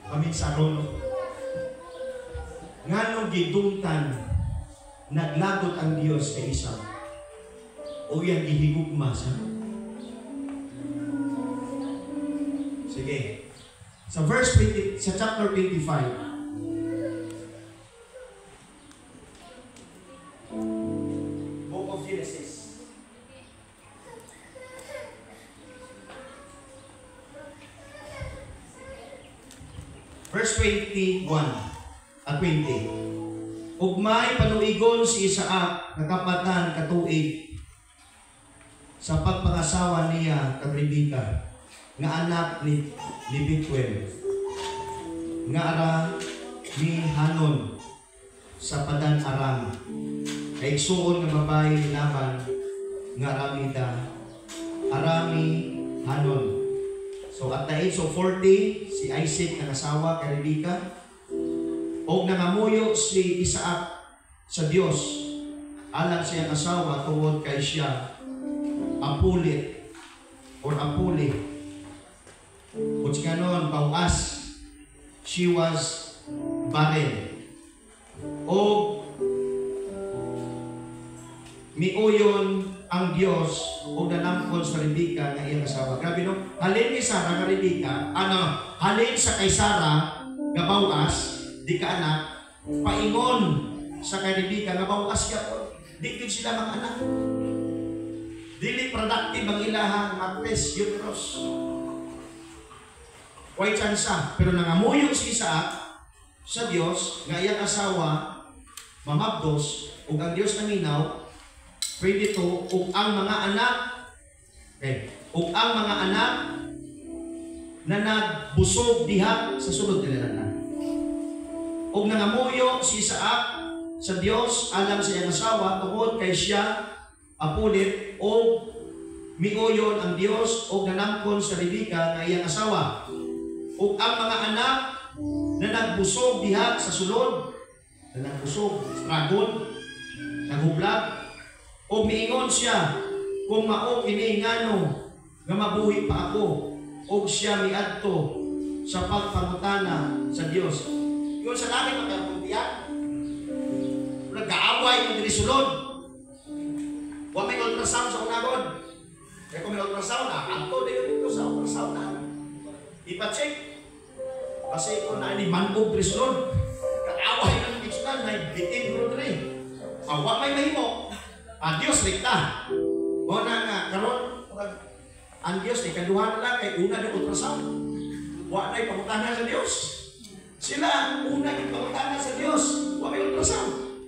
kami sa rolo nganong gidungtan naglagot ang Diyos kay Isaw o yan gihigugma sa sige sa verse 20, sa chapter 25 Book of Genesis verse 21 at 20. Ug may panuigon si Isaac nakapatan katuig sa pagpangasawa niya kag Rebeka nga anak ni Bethuel nga ara ni Hanon sa Padan Aram kay igsuon nga babae ni Laban nga Arami Hanon. So at the age of 40 si Isaac nakasawa kay Rebeka. O nangamuyo si Isaac sa Diyos alang siyang asawa tungod kay siya apulit or apuli o ganon pauas she was barren o miuyon ang Diyos o nanamkon sa Rebeka nga iyang asawa. Grabe no? Halin ni Sarah nga Rebeka, halin sa kay Sarah nga bawas di ka anak, paingon sa kay Rebeka nga bawas ka po. Di yun sila mga anak. Dili productive ang ilahang martes, uterus. White chansa. Pero nangamuyo si Isaac sa Diyos, nga iyang asawa, mamabdos, ug ang Diyos naminaw, 22, ug ang mga anak, ug ang mga anak na nagbusog diha sa sulod nila. Og nangamuyo si Isaac sa Dios alang sa iyang asawa tungod kay siya apulit o miuyon ang Dios og nanangkon sa Rebeka nga iyang asawa. Og ang mga anak na nagbusog diha sa sulod, na nagbusog, struggle, naghublag, og miingon siya kung mao kini ngano nga mabuhi pa ako og siya miadto sa pagpangutana sa Dios. Kung sa langit magkapuntihan, nag-aaway ng dinisulod. Huwag may ultrasound sa unagod. Kaya kung may ultrasound na, kanto dito sa ultrasound na. Ipa-check. Kasi kung na ni manbog dinisulod, nag-aaway ng dinisulod, na bitin ko rin. Huwag may mahimo. Ang Diyos likta. O na nga, karon ang Diyos, ikaduhan lang kay una ng ultrasound. Huwag na ipangutanan sa Diyos. Sila, una yung pangutanan sa Diyos. Huwag may ultrasound.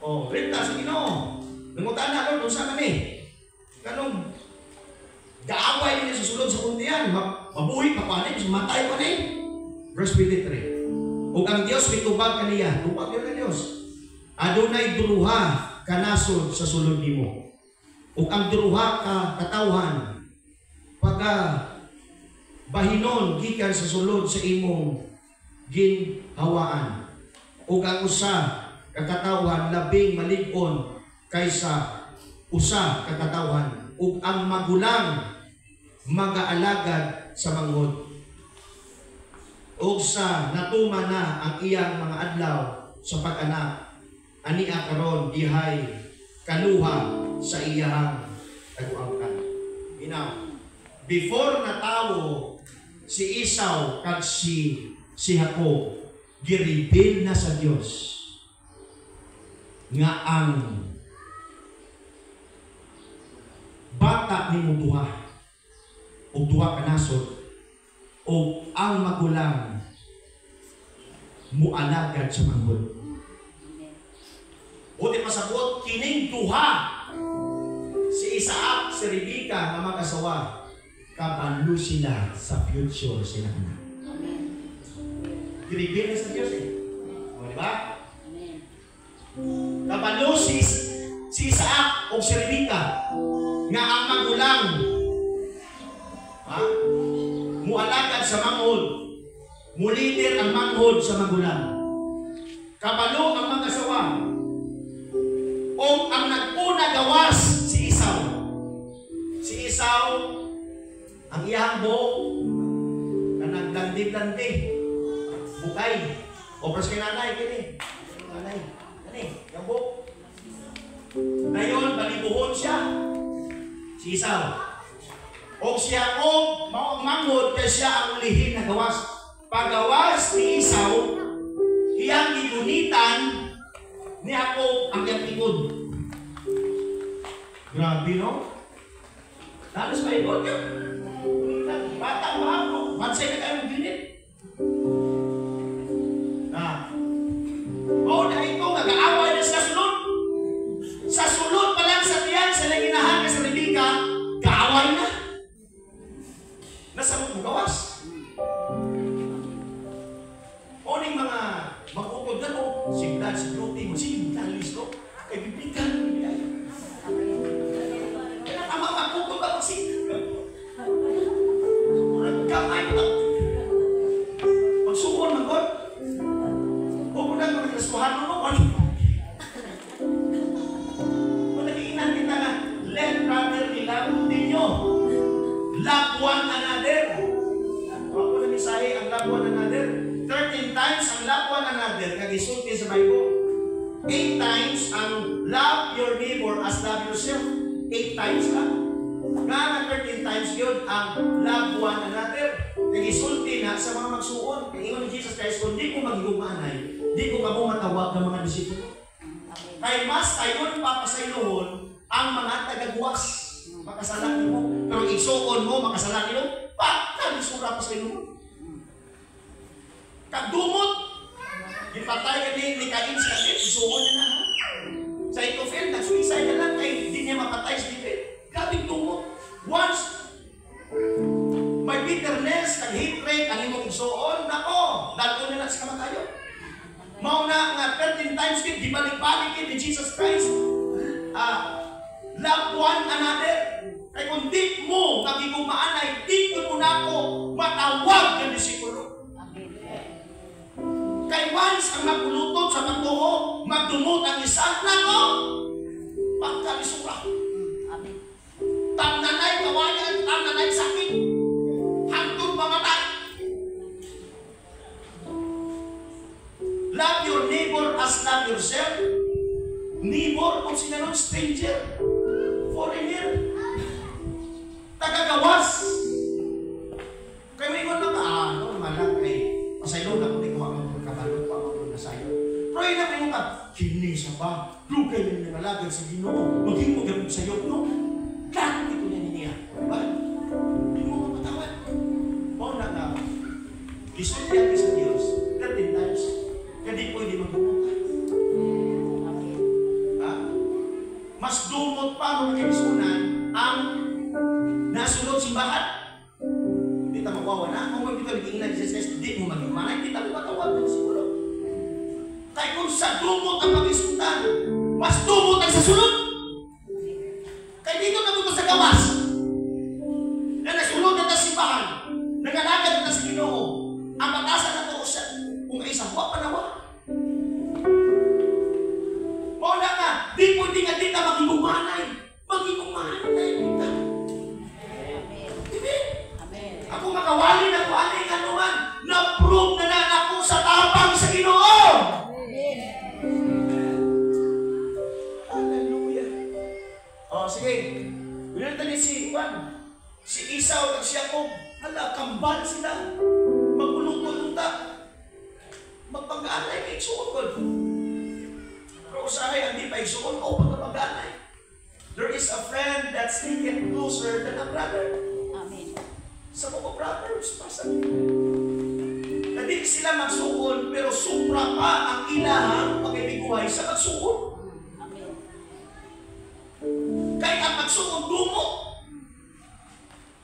O, rita sa Ginoo. Nangutanan doon, kung saan kami? Kanong, gaaway niya sa sulod sa kuntiyan. Mabuhi, papanin, matay pa niya. Verse 23. Ug ang Diyos mitubag kaniya. Tubag yun ang Diyos. Adunay duruha kanasod sa sulod nimo. Ug ang duruha ka katawhan pagka bahinon gikan sa sulod sa imong ginhawaan. Ug ang usa ka katawhan labing malig-on kaysa usa ka katawhan. Ug ang magulang magaalagad sa manghod. Ug sa natuma na ang iyang mga adlaw sa pag-anak, ania karon dihay kaluha sa iyang tag-angkan. Before natawo si Esau kag si Jacob, gireveal na sa Dios nga ang bata ni duha o duha ka nasod o ang magulang mualagad sa manghod. Buti pasabot kining duha si Isaac, si Rebecca nga mag-asawa, kabalo sila sa future sila anak. Gireveal na sa Diyos eh. O, di ba? Kabalo si Isaac o si Rebecca nga ang magulang mualagad sa manghod, mulider ang manghod sa magulang. Kabalo ang mag-asawa o ang nagpuna gawas si Esau. Si Esau ang iyang buhok na naglandi-landi bukay o pras kay nanay kini nanay yung buhok ngayon balibuhon siya si Esau o siya o manghod kaya siya ang lihim na gawas. Pagawas ni Esau iyang igunitan ni Jacob ang iyang ikod. Grabe no? Talos may ikod yun. Batang mahal, mansay na kayo ginit. O na ito, nag-aaway na sa sulod. Sa sulod pa lang sa tiyan, sa naginahan ka sa Rebecca, kaaway na. Nasa mo gawas. O ning mga magukod na mo, si Vlad, si Loti, si Vlalis ko, kay bibigan mo niya. Ang mga magukod ba si kamay mo. Magsuon man ko. O kung na mga kasuhan mo, malakiinan kita na, let brother love ninyo. Love one another. Ako na misahe ang love one another. 13 times ang love one another, kagisulti sa Bible. 8 times ang love your neighbor as love yourself. 8 times lang. Nga 13 times yun ang love one another. Nagisulti na sa mga magsuon. Kaya ingon ni Jesus Christ, kung di ko magigumanay, di ko kamo matawag ng mga disipulo. Kaya mas kayon papasaylohon ang mga tagagwas. Makasalan mo. Pero igsuon mo, makasalan mo, pagkalisura pa sa iluhon. Kagdumot, ipatay ka ni Cain sa Abel, igsuon niya na. Sa Itofel, nag-suicide na lang, kaya hindi niya mapatay sa Abel. Grabing dumot. Once, may bitterness, kag-hatred, ang imong igsuon, nako, dalago nila sa kamatayo. Mauna nga 13 times kit, di balik-balik kit ni Jesus Christ. Love one another. Kaya kung di mo nagigumaanay, di ko na ako matawag ng disipulo. Kaya once ang magulutot sa pagtuho, magdumot ang isa, nako, pagkalisura. Tamnanay kawayan, tamnanay sakit, hangtong pamatay. Love your neighbor as love yourself. Neighbor, kung sila nun, stranger, foreigner, tagagawas. Kaya may iwan lang, malang kay pasaylo na kung ikaw ang magkabalot pa ako na sa'yo. Pero yun na kayo ka, kinisa ba? Lugay na nangalagay sa Ginoo. Maging mo gamit sa'yo, no? Kaya ito niya niya. Diba? Hindi mo mapatawad. O na nga, isultihan sa Diyos 13 times. Kaya di pwede magpupunta. Ha? Mas dumot pa mga kaisunan ang nasunod simbahan. Hindi ta mawawa na. Kung hindi ka naging nag-Jesus, hindi mo maging manay, hindi ta mapatawad ng siguro. Kaya kung sa dumot ang mag-isundan, mas dumot ang sa sunod. Kaya dito na mo sa gawas. Na nasunod na simbahan, nangalagad na sa Ginoo, ang pag-asa na ito siya, kung isa, huwag panawa. O na nga, di pwede nga dito maging umanay. Maging umanay, dito. Amen. Amen. Ako makawali na kung ano yung anuman, na-prove na ako sa tapang sa Ginoo. Hallelujah. O, sige. Binunta ni si Juan. Si Esau at si Jacob. Hala, kambal sila. Magulong-ulunta. Magpag-aanay kay Igsuon ko. Pero usahay, hindi pa Igsuon o pagkapag-aanay. There is a friend that's taken closer than a brother. Amen. Sa mga brothers, pasan. Hindi sila magsuon, pero supra pa ang ilahang pag-ibiguhay sa magsuon. Amen. Kahit ang magsuon, dumo.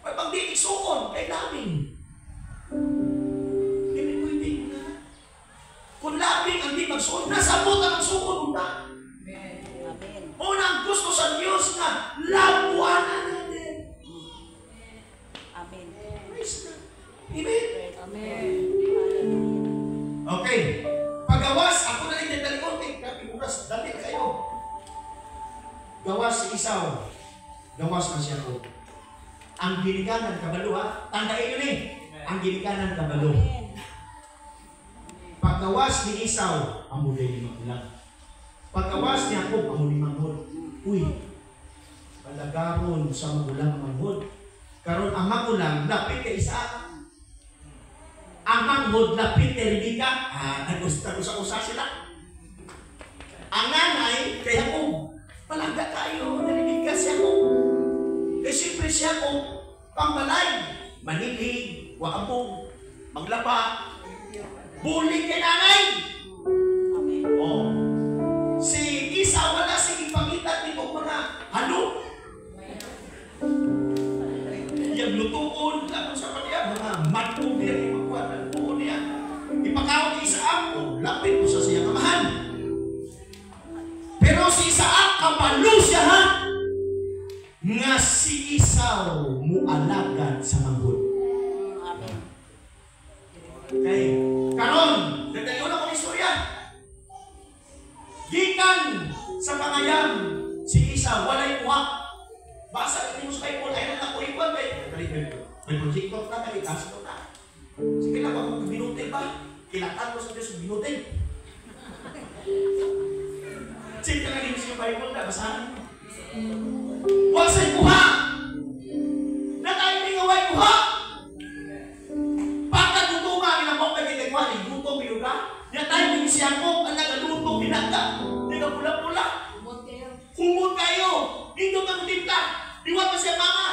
May pag di igsuon, kay namin. Hindi pwede na. Kung labing ang di magsuon, nasabot ang magsuon na. Amen. Unang gusto sa Diyos na labuanan natin. Amen. Praise God. Amen. Amen. Okay. Pagawas, ako na rin nagdalikon. Kapiguras, dati kayo. Gawas si Esau. Gawas na siya ko. Ang ginikanan kabalo, ha? Tandaan yun eh. Ang ginikanan kabalo. Paggawas ni Esau, ang mulay ni Magulang. Paggawas ni Jacob, ang mulay manghod. Uy, palagaron sa Magulang manghod. Karon ang Magulang, lapit kay Isaac. Ang manghod, lapit kay Rebecca. Nag-usa sila. Ang nanay, kay Jacob. Palangga tayo, na Rebecca si Jacob. Eh, siyempre si Jacob, pangbalay. Manilig, waabog, maglaba. Bulig kay nanay. Amen. Oh. Si Esau wala sige pangitan ni mga halo. Yang lutuon lang sa kanya mga matubir yung magkuhan ng buo niya. Ipakaw ni Isaac, lapit mo sa siyang amahan. Pero si Isaac kabalo siya ha. Nga si Esau mualagad sa manghod. Amen. Okay. Karon, nagdayon ako ng istorya. Gikan sa pangayam si Esau walay kuha. Basa ito mo sa Bible, ay nang nakulipan may projector na kay kaso na. Sige lang, kung binutin ba? Kilatan mo sa Diyos yung binutin. Sige lang din sa Bible na, basahan mo. Wasay kuha! Na tayo may ngaway kuha! Pagkagutunga, inamok na ginagawa, igutom, binuga. Na tayo may siyakong, ang nagaluto, binaga. Hindi ka pula-pula. Humod kayo! Dito ka mutimta! Diwat pa siya mama!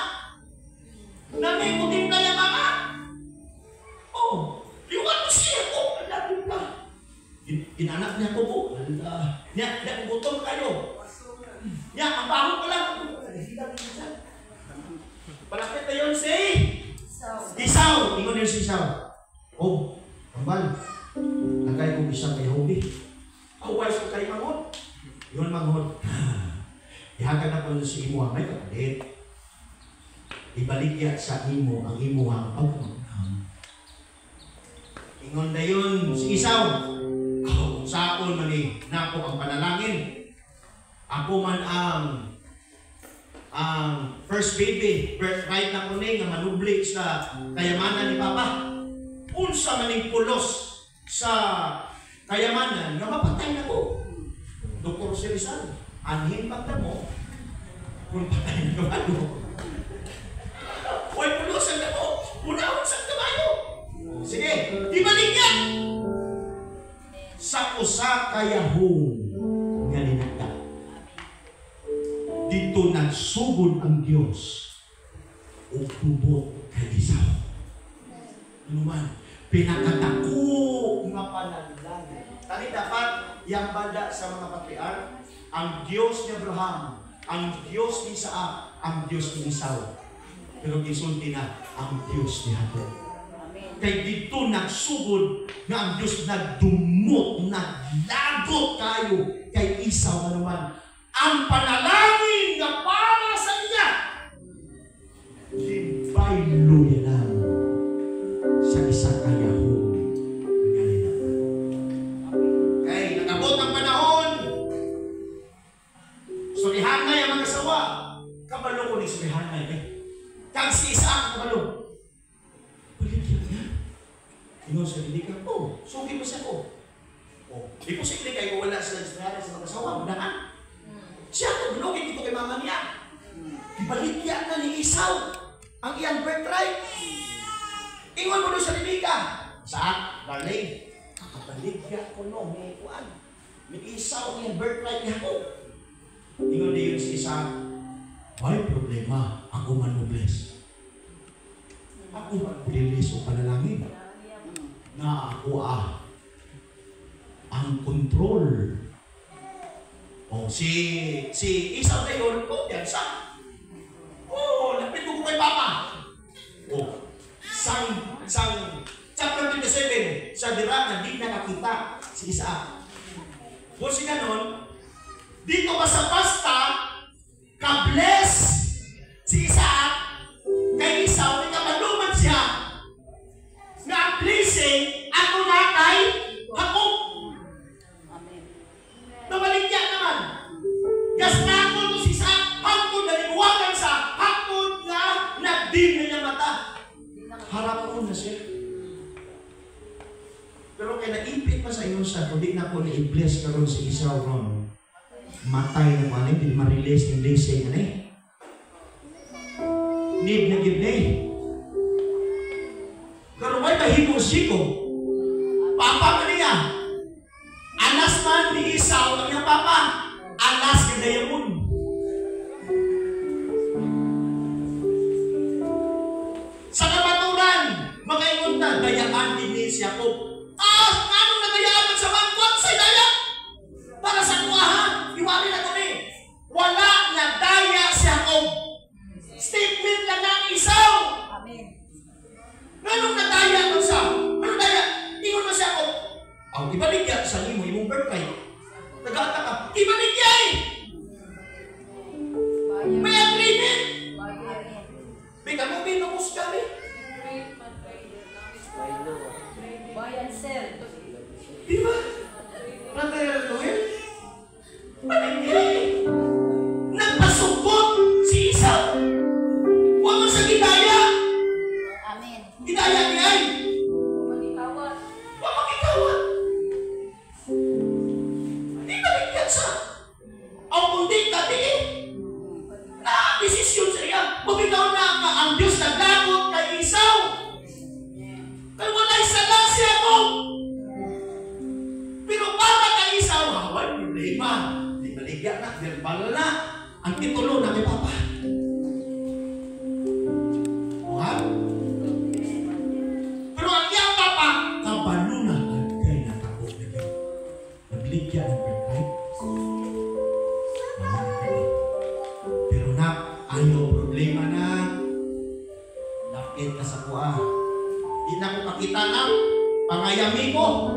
Na may mutimta niya mama! Oh! Diwat pa siya! Oh! Alapin ka! Inanak niya ko po. Niya, gutom kayo. Niya, ang baho ko lang. Palapit na yun si Esau. Ingon yun si Esau. Oh, kambal. Nagay kong isa kay Hobi. Awas ko kay Manghod. Yun Manghod. Ihagad na po si imo ang may kapalit. Ibalik ya sa imo ang imo ang pagkamanghang. Ingon na yun si Esau. Kung saon man eh, nako ang panalangin. Ako man ang first baby, birthright na ko nga manubli sa kayamanan ni Papa. Unsa man pulos sa kayamanan nga mapatay na ko. Doktor si Rizal, anhin pagda mo, kung patay na kabayo. Huwag pulusan na ko, unahon sa kabayo. Sige, ibalik niya! Sa usa kayahong nga ninagda. Dito nagsugod ang Diyos o tubot kay isaw. Ano man, pinakadako nga panalangin. Tani dapat yang banda sa mga patriark, ang Diyos ni Abraham, ang Diyos ni Isaac, ang Diyos ni Isaw. Pero gisulti na ang Diyos ni Jacob. Kay dito nagsugod nga ang Diyos nagdumot, naglagot kayo kay Isaw na naman. Ang panalangin nga para sa iya, libaylo yan lang sa isa kayahong nga ninaman. Kay nagabot ang panahon, sulihanay ang mga asawa. Kabalo ko ni sulihanay. Kag si Isaac kabalo. Baligyan niya. Ingon sa dilikan, sugi mo siya ko. Imposible kayo wala sila sulihanay sa mga asawa. Mudahan. Siya ko, ginugin dito kay mama niya. Ibaligyan na ni Isaw ang iyang birthright. Ingon mo doon sa Rebecca. Saan? Darling, baligyan ko no, may kuan. May Isaw ang iyang birthright niya ko. Ingon na yun si Isaw. May problema, ako man mo bless. Ako man bless o panalangin. Na ako ang control. Si Isaw na yun, kumpiyansa. Lapit ko kay Papa. Chapter 27, sa dira na di nakakita si Isaac. Kung si ganon, dito ba sa pasta, ka-bless si Isaac, kay Isaw, may kapaluman siya, na ang blessing, ako na kay Jacob. Nabaligyan naman. Gasnakon mo si Isaac, hangtod na limuwagan sa hangtod na nagdim na niya mata. Harap ko na siya. Pero kaya naipit pa sa inyo siya, kung di na ko na-bless karon si Isaw ron. Matay na pa hindi ma-release yung blessing na need na give na Pero may mahimo-siko. Papa ka niya. Anas man ni Isaw ang iyang papa. Anas ni Diamond. Sa kabaturan, mag-ingon na, dayaan din ni Jacob. Anong nagayaan sa bangkot sa daya? Para sa kuwahan, iwali na kami. Wala na daya si Jacob. Statement lang ng Isaw. Amen. Anong nadaya mo sa? Anong daya? Ingon mo si Jacob. Ang ibaligya sa imo, imong birthright. Nagata ka, ibaligya eh! May agreement! May kamubin na musga eh! Buy and sell. Di ba? Nagkaya na ito eh? Baligya eh! Nagpasubot si Isaw! Huwag mo sa gidaya! Amen. Gidaya niya eh! Magitawat. Huwag makikawat! Di baligyan sa? Ang kundi ka di eh! Desisyon sa iya. Bumitaw na ang Diyos naglagot kay Isaw. Kaya wala'y sala siya ko. Pero para kay Isaw, hawal problema. Di baligyan na, verbal na. Ang titulo na kay Papa. Ha? Pero ang iyang Papa, kabalo na ang kay natakot na kayo. Nagligyan ng birthright. Pero na, ayaw problema na. Lapit ka sa kuha. Di na ko makita na pangayami ko.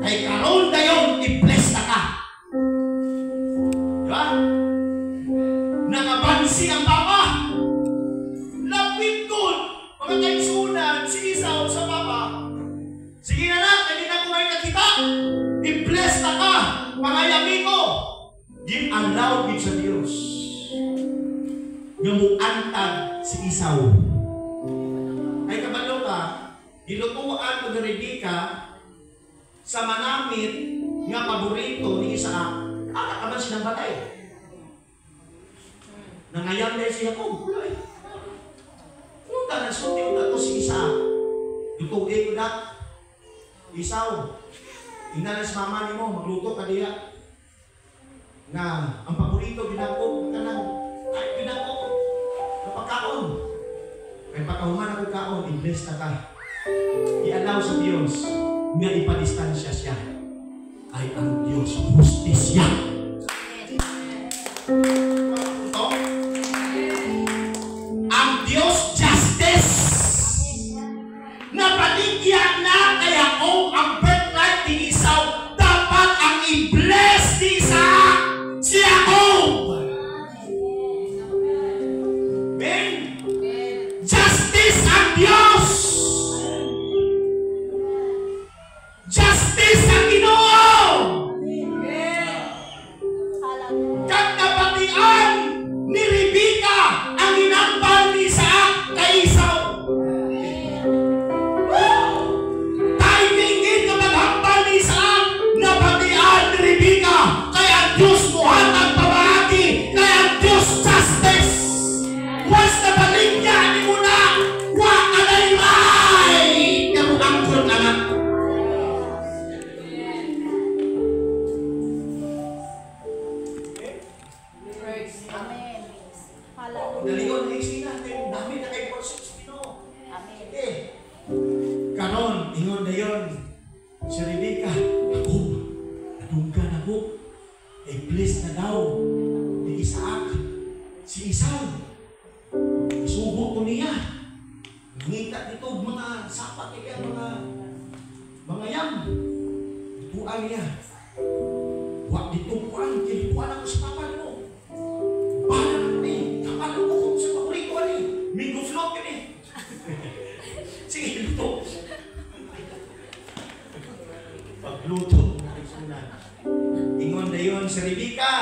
Kay karon dayon, i-bless na ka. Diba? Nakabansi ang Papa. Lapit ko. Mga kaisunan, si Isaw sa Papa. Sige na lang, hindi na ko may nakita. I-bless na ka. Pangayami ko. Give-allow din sa Diyos. Nga muantag si Isaw. Ay kabalo ka, gilutuan ko ni Rebecca sa manamit nga paborito ni Isaac, ka man silang batay. Nangayang dahil si Jacob. Ano ka nagsulti ko na ito si Isaac? Lutuin ko na. Isaw, tingnan na sa mama ni mo, magluto ka diya. Na ang paborito, ginako ka lang. Ay, ginako. Napagkaon. Kaya pagkahuman ako kaon, i-bless na ka. I-allow sa Diyos nga ipadistansya siya. Ay ang Diyos, justisya. Ito, ang Diyos, justice. Napaligyan na kaya kung ang birthright ni Esau, dapat ang i-bless ni Isaac si Jacob. Amen? Justice ang Diyos. Justice ang Ginoo. Kag napatian ni Rebecca ang inambal ni Isaac kay Esau. Timing din na maghambal ni Isaac, napatian ni Rebecca. Kaya ang Diyos muhatag pamahagi. Kaya ang Diyos justice. Was na paligyan ni mo na, wa alay-ay, kamukangkon anak. Amen. Hallelujah. Naligon na isi natin, dami na kay worship sa Ginoo. Amen. Karon, ingon na yun, si Rebecca, ako, nadunggan ako, bless na daw ni Isaac, si Esau. Isubo ko niya. Nangita dito mga sapat niya, mga yam. Tuan niya. Wag dito kuan, kinukuan ako sa papa mo. Paano na kami? Kapal ako kung sa paborito ka ni. Mingo float ka ni. Sige, luto. Pagluto. Ingon na yun si Rebecca.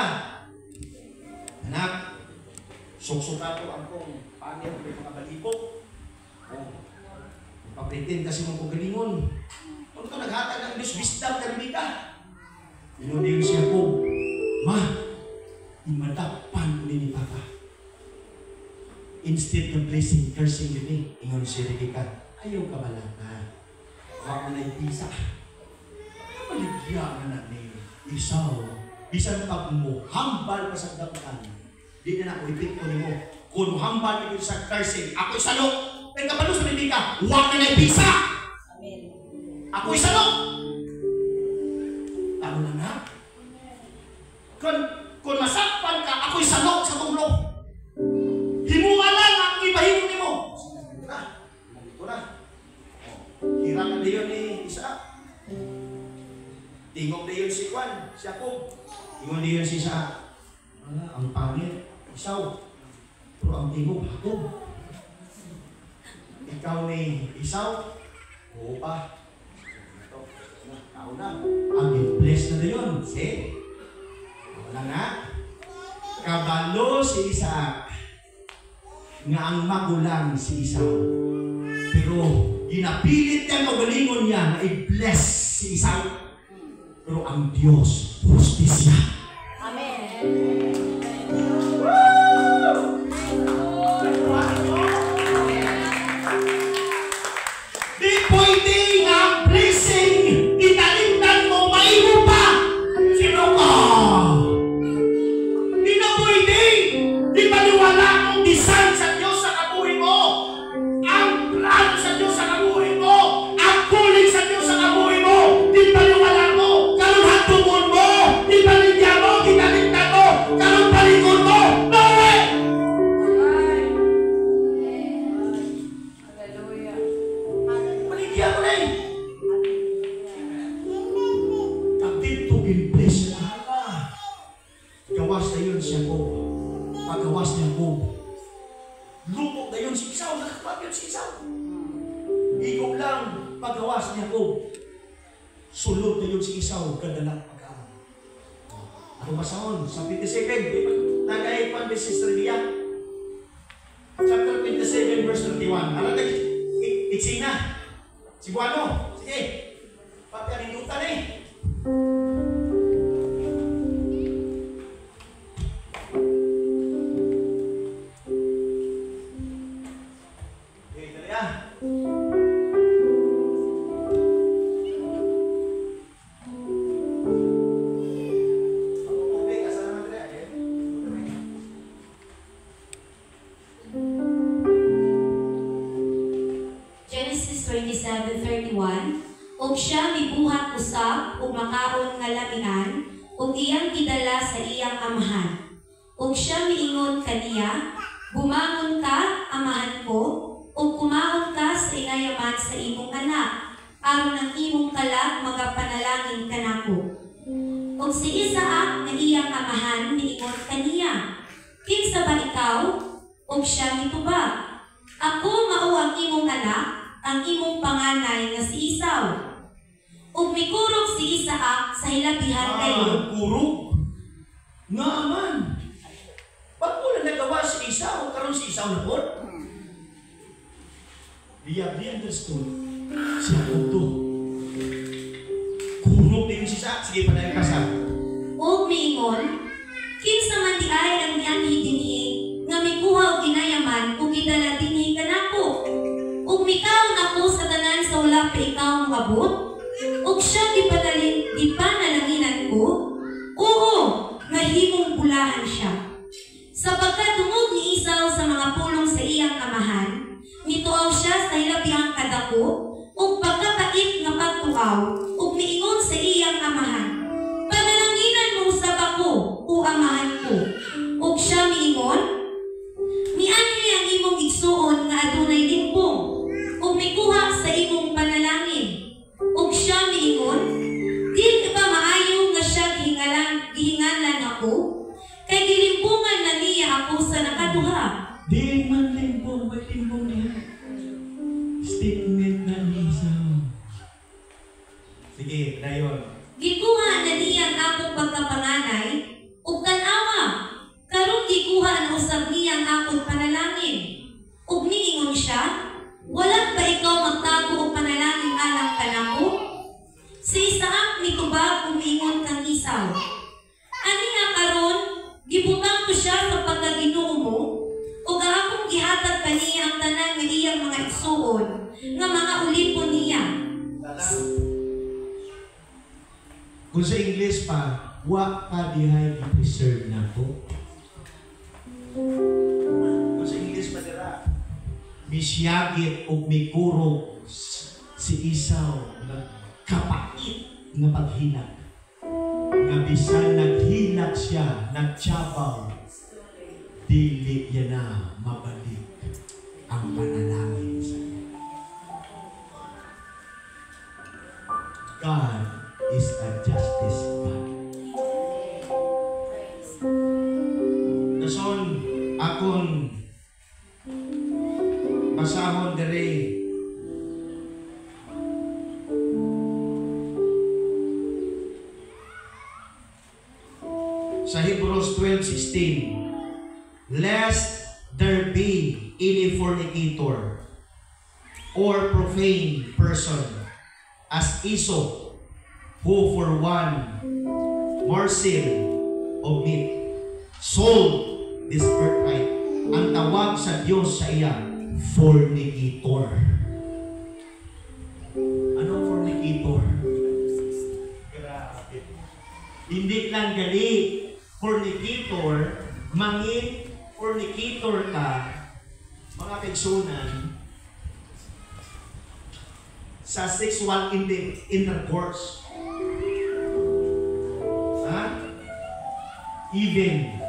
Anak, suksuka ko ang kong pangit may mga balibok. Papritin kasi mong kagalingon. Kung ito naghatag ng bisbisdam ka Rebecca. Ingon na yun siya ko, Ma, imadapan ko ni Papa. Instead of blessing, cursing yun eh. Ingon si Rebecca, ayaw ka ba lang na? Huwag mo na ipisa. Maligyan na ni Esau. Bisan pag mo, hambal ka sa dapan. Di na ako ipit ko ni mo. Kung hambal ka sa cursing, ako'y salok. Kaya kapalo sa Rebecca, huwag ka na ipisa. Amen. Ako'y salok. Tama na na. Kung masakpan ka, ako'y salok sa tulog. Himunga lang ang ibahimo ni mo. Ito na. Hirangan na yun ni Isaac. Tingog na yun si Juan, si Jacob. Tingog na yun si Isaac. Ang pangit, Esau. Pero ang tingog, Jacob. Ikaw ni Esau, oo pa. Ito, tao na. Ang bless na yun. See? Wala nga. Kabalo si Isaac. Nga ang magulang si Esau. Pero ginapilit niya magalingon niya na i-bless si Esau. Pero ang Diyos, justisya. Amen. Di pwede nga ang blessing, italimdan mo, maiho pa. Sino ka? Di na pwede. Di paliwala ang design sa Diyos sa kabuhi mo. Ang plano sa Diyos sa kabuhi mo. Ang kuling sa Diyos sa kabuhi mo. Di paliwala mo. Tumon mo, ipaligyan mo, italimdan mo, karong palingon mo, no way! Hallelujah. Paligyan mo na eh. Kapit to in-bless na hala. Gawas na yun siya ko. Pagawas niya ko. Lupok na yun si Esau, nakapag yun si Esau. Ikaw lang, pagawas niya ko. Sulod na yun si Esau, kadalang pagkaon. Ako masahon, sa 27, nagay pan beses Rebecca. Chapter 27, verse 31. Alam na, itsina. Si Buano, sige. Pati ang indutan eh. siya mibuhat usab ug makaon nga lamian, ug iyang gidala sa iyang amahan. Ug siya miingon kaniya, bumangon ka, amahan ko, ug kumaon ka sa inayaman sa imong anak, aron ang imong kalag magapanalangin kanako. Ug si Isaac nga iyang amahan miingon kaniya, kinsa ba ikaw? Ug siya mitubag, ako mao ang imong anak, ang imong panganay nga si Esau. Ug mikurog si Isaac sa hilabihan kayo. Kurog? Naaman. Ba't mo na nagawa si Esau? Karon si Esau na po? They understood. Siya po to. Kurog din si Isaac. Sige, panayin ka sa. Ug miingon, kinsa man di ay ang nianhi dinhi nga mikuha og ginayaman ug gidala dinhi kanako. Ug mikaon ako sa tanan sa wala pa ikaw moabot. Ug siya gipanalaginan ko. Oo, nga himong bulahan siya. Sapagkat tungod ni Esau sa mga pulong sa iyang amahan, mituaw siya sa hilabihang kadako ug pagkapait nga pagtuaw ug miingon sa iyang amahan, panalanginan mo usab ako o amahan ko. Ug siya miingon, mianhi ang imong igsuon nga adunay limpong ug mikuha sa imong panalangin. Ug siya miingon, dili ba maayo nga siya gihingalan ako? Kay gilimpungan na niya ako sa nakaduha. Di man limbong, ba't limbong niya? Statement na ni Esau. Sige, dayon. Gikuha na niya ang akong pagkapanganay ug tan-awa. Karon gikuha na usab niya ang akong panalangin. Ug niingon siya, wala ba ikaw magtago og panalangin alang kanako? Si Isaac mitubag ug miingon kang Esau, ani nga karon gibutang ko siya sa pagkaginoo mo ug ang akong gihatag kaniya ang tanan nga iyang mga igsuon nga mga ulipon niya. Kung sa English pa, wa ka dihay i-preserve na ko. Kung sa English pa dira, misyagit o mikurog si Esau na kapait na paghilag. Nga bisan naghilag siya, nagtsabaw, dili yan na mabalik ang panalangin sa iyo. God is a justice God. Nason, akon basahon dere sa Hebrews 12:16, lest there be any fornicator or profane person as Esau, who for one morsel of meat sold this birthright. Ang tawag sa Diyos sa iya, fornicator. Anong fornicator? Grabe. Hindi lang gali fornicator, mangin fornicator ka, mga kaigsunan, sa sexual intercourse. Ha? Even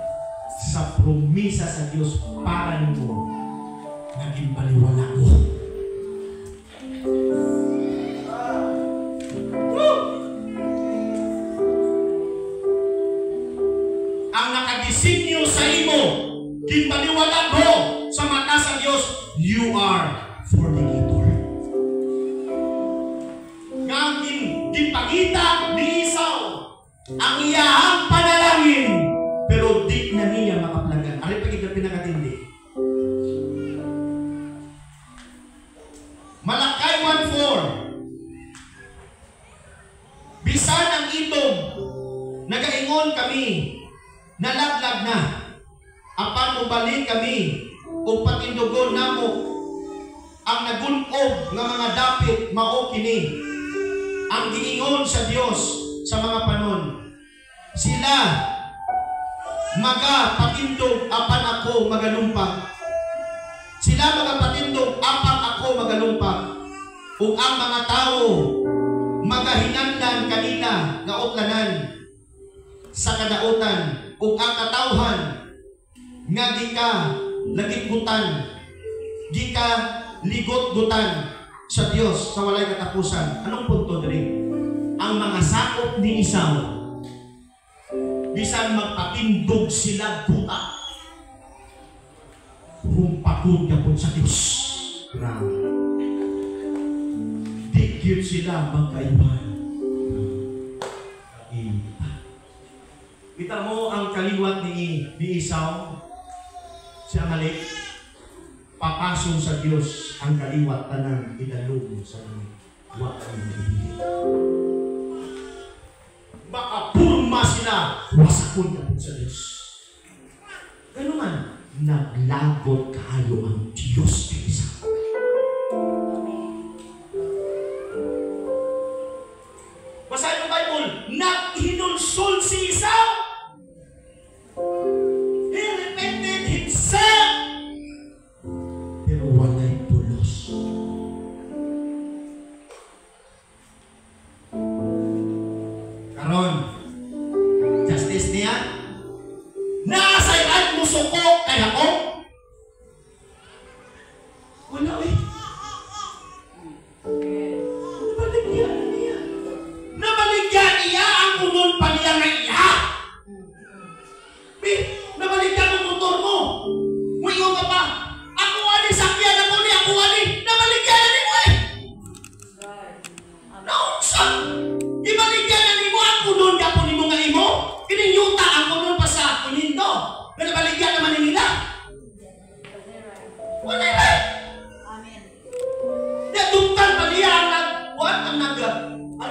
sa promisa sa Diyos para nimo, naging baliwala mo. Ang nakadisinyo sa imo, ginbaliwala mo sa mata sa Diyos, you are fornicator. Ginpakita ni Esau ang iyahang panalangin, pero di na niya makaplagan. Ari pa kita pinakatindi. Malakay 1:4. Bisan ang itong nagaingon kami, nalaglag na, apan ubalik kami, o patindugon namo ang nagunob nga mga dapit mao kini. Ang giingon sa Dios sa mga panon, sila magapatindog apan ako magalumpag. Sila magapatindog apan ako magalumpag. Ug ang mga tao magahinanglan kanila nga utlanan sa kadautan ug ang katawhan nga gika lagitgutan, gika ligot-gutan sa Dios sa walay katapusan. Anong punto diri? Ang mga sakop ni Esau, bisan magpatindog sila buta, humpakod na po sa Diyos. Grabe. Dikit sila magkaiwan. Kita mo ang kaliwat ni Esau, si Amalek, papasok sa Diyos ang kaliwat tanang idalog sa wakay na ibigay. Baka purma sila, wasakon na po sa Diyos. Ganun man, naglagot kayo ang Diyos kay Esau. Basahin yung Bible, naghinulsol si Esau. He repented himself. Pero walay pulos. Karon, justice niya, nasayaan mo suko kay ako? Wala eh. Nabaligyan niya. Nabaligyan niya ang unol pa niya nga iya. Nabaligyan ang motor mo. Muyo ka pa. Ako ani sakyan ako ni ako ani. Nabaligyan na ni mo eh. Naunsa. Ibaligyan na ni mo ang unol ka po ni mo nga imo. Kininyuta ang unol pa sa kunindo. Nabaligyan naman ni nila. Wala eh. Amen. Natungtan pa niya ang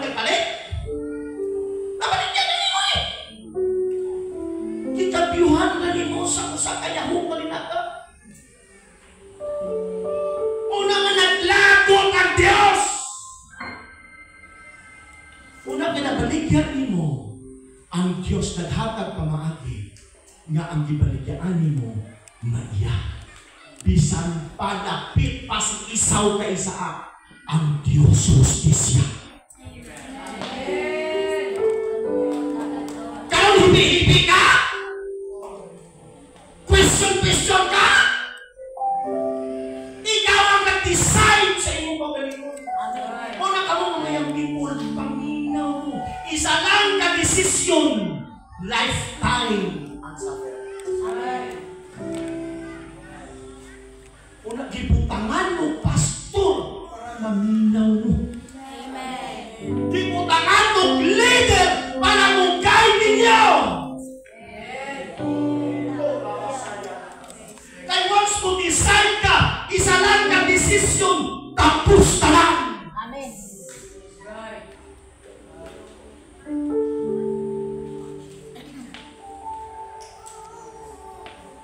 nagpalit. Nabaligyan na ni mo eh. Kitabyuhan na ni mo sa kayahong malinaka. Una nga naglagot ang Diyos. Una kinabaligyan ni mo ang Diyos naghatag pamaagi nga ang gibaligyan ni mo maiya. Bisan palapit pa si Esau kay Isaac, ang Diyos justisya. Kaya hibi-hibi ka? Question ka? Ikaw ang nag-decide sa iyong pagalingon. Una ka mo mayang people, paminaw mo. Isa lang ka desisyon, lifetime ang suffer. Una, gibutangan mo, pastor, para maminaw mo. Amen. Gibutangan mo, leader, para mong guide ninyo. Kaya once mo decide ka, isa lang ka desisyon, tapos na lang. Amen.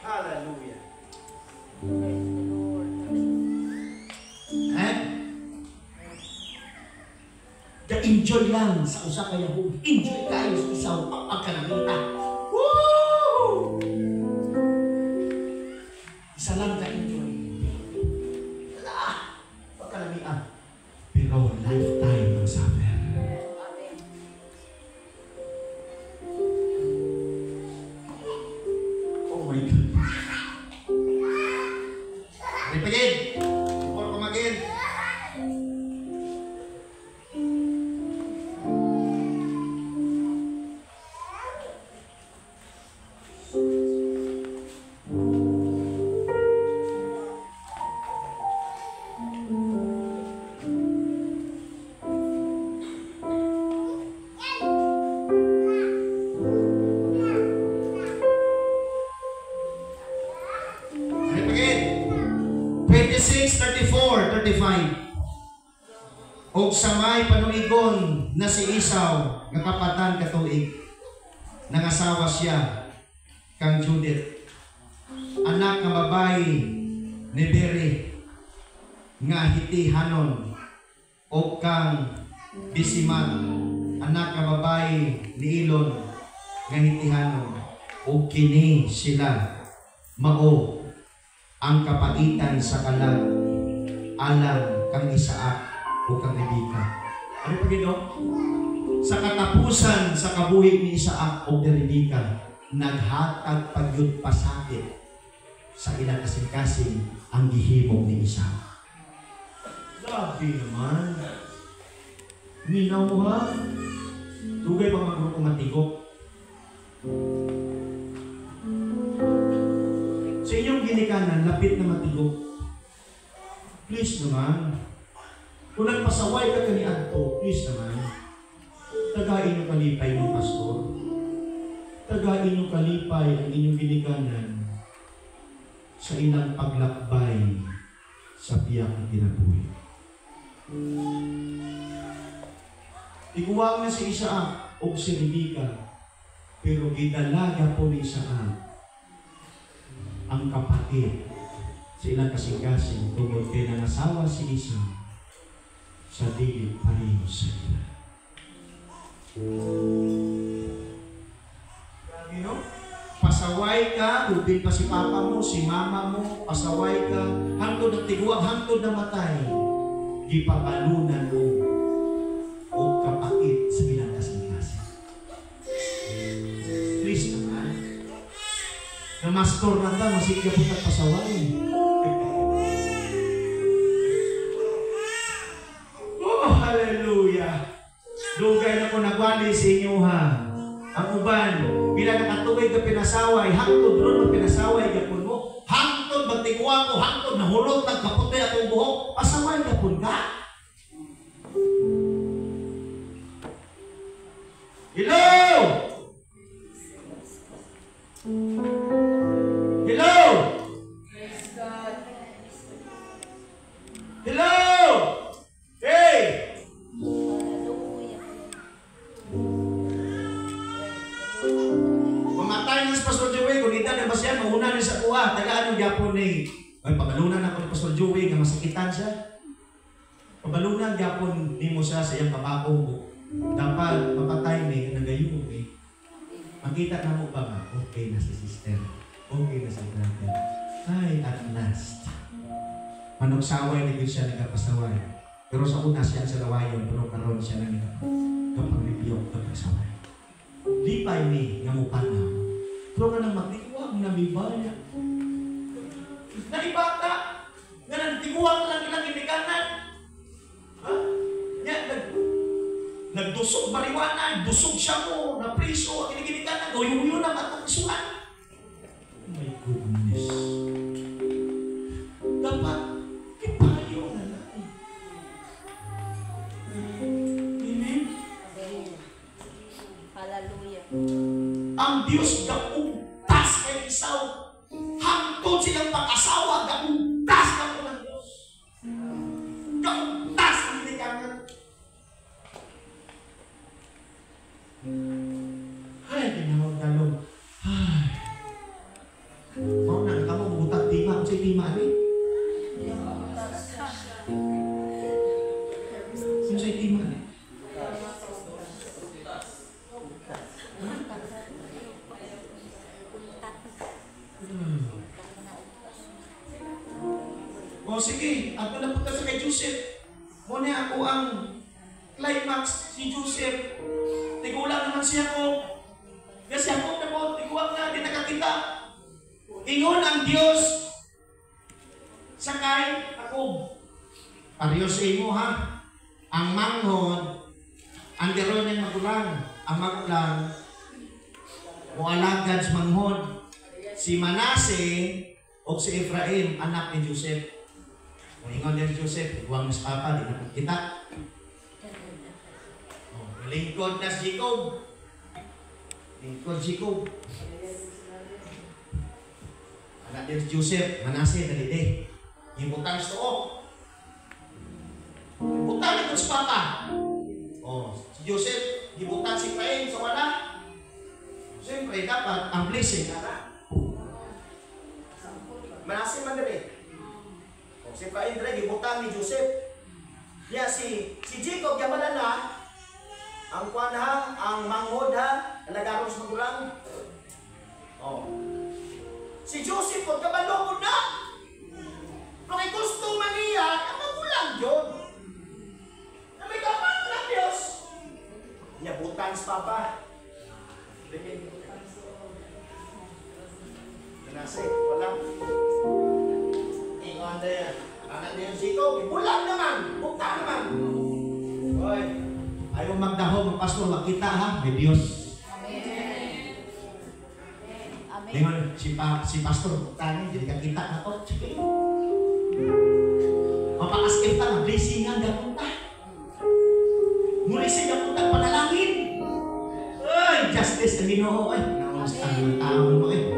Hallelujah. Praise the Lord. Enjoy lang sa usa ka Yahoo. Enjoy kayo sa isaw ang pagkanamita. Woo! Isa lang ka enjoy. Wala. Pagkanamita. Pero lifetime ang suffer. Amen. Oh my God. Ripagin. Or kumagin. Ripagin. 26, 34, 35. Og sa may panuigon na si Esau nga kapatan katuig, nangasawa siya kang Judith, anak nga babae ni Beri nga Hitihanon, og kang Bisimat, anak nga babae ni Elon nga Hitihanon, og kini sila mao ang kapaitan sa kalag alang kang Isaac o kang Rebecca. Ano pa gino? Sa katapusan sa kabuhi ni Isaac o ni Rebecca, naghatag pagyud pasakit sa ilang kasing-kasing ang gihimo ni Isaac. Grabe naman. Minaw ha? Dugay pa magrupo matigok. Sa inyong ginikanan, lapit na matigok. Please naman. Kung nagpasaway ka kani adto, please naman. Tagain yung kalipay ng pastor. Tagain yung kalipay ang inyong ginikanan sa ilang paglakbay sa biyak na kinabuhi. Iguwang na si Isaac o si Rebecca, pero gidalaga po ni Isaac ang kapatid sa ilang kasing-kasing tungkol kay nangasawa si Isaac sa dilit pareho sa ila. Grabe no? Pasaway ka, ubin pa si papa mo, si mama mo, pasaway ka, hangtod ng tiguang, hangtod na matay, di pabalunan mo o kapakit sa ilang kasing-kasing. Please naman, na mastor na ka, masigya po pasaway. Dugay na ko nagwali sa inyo ha. Ang uban, bilang nakatuwid ka pinasaway, hangtod ron na pinasaway ka mo, hangtod magtikuha ko, hangtod na hulot ng kaputi atong buhok, pasaway ka po ka? Hello! Hello! Praise God. Hello! Hey! Mamatay na si Pastor Joey, kung ita na ba siya, mauna na sa kuha. Tagaan yung Japon ni, ay pagalunan ako ni Pastor Joey, nga masakitan siya. Pagalunan Japon ni mo siya sa iyang kapako. Dapat mapatay ni, nagayon eh. Makita na mo ba ba? Okay na si sister. Okay na si brother. Ay, at last. Manugsaway na yun siya nagkapasaway. Pero sa una siya sa lawayon, pero karoon siya na nagkapag-review, kapasaway. Di pa ini nga mo panaw. Pero nga nang matikuwag na may baya. Naibata! Nga nang tikuwag lang ilang inikanan. Ha? Nga, nagdusog mariwana, dusog siya mo, na priso, ang inikanan, o yung na matong isuan. Oh my goodness. Dapat, ipayo na natin. Amen? Hallelujah. Ang Diyos gaugtas kay Isaw. Hangtod silang pag-asawa, gaugtas ka po ng Diyos. Gaugtas ang inikanan. Ay, ginawag galong. Ay. Mauna, kamu butang tima. Ang sa'y tima ni? Ang sa'y tima ni? O sige, ako na punta sa kay Joseph. Muna ako ang climax si Joseph. Tigulang naman siya ko. Kasi ako na po, tiguang na, di nakakita. Ingon ang Diyos. Sakay ako. Pareho sa imo ha. Ang manghod, ang deron ng magulang. Ang magulang, o alagad sa manghod. Si Manase o si Ephraim, anak ni Joseph. O ingon din si Joseph, iguang mas papa, di nakakita. Lingkod na si Jacob. Lingkod si Jacob. Anak din si Joseph, Manase, dalide. Ibutang sa tuok. Ibutang na si Papa. Oh, si Joseph, ibutang si Ephraim sa wala. Siyempre, dapat ang blessing na. Manase man din. Oh, si Ephraim din, ibutang ni Joseph. Yeah, si Jacob, yaman na. Ang kwan ha, ang manghod ha, nagkaroon sa magulang. Oh. Si Joseph, kung kabalong na, kung gusto man niya, ang magulang yun. Na may kapat lang niya. thanks, Papa. Nasi, wala. Ingon na yan. Anak niya yung siko, ibulang naman. Bukta naman. Hoy, ayaw magdahog, pastor, makita ha, may Diyos. Amen. Amen. Ingon, si pastor, bukta niya, hindi ka kita na to. Sige. Mapakaskip ka, mag-blessingan, gapunta. Muli siya gapunta, panalangin. Ay, justice ang Ginoo. Ay, ang tao mo eh.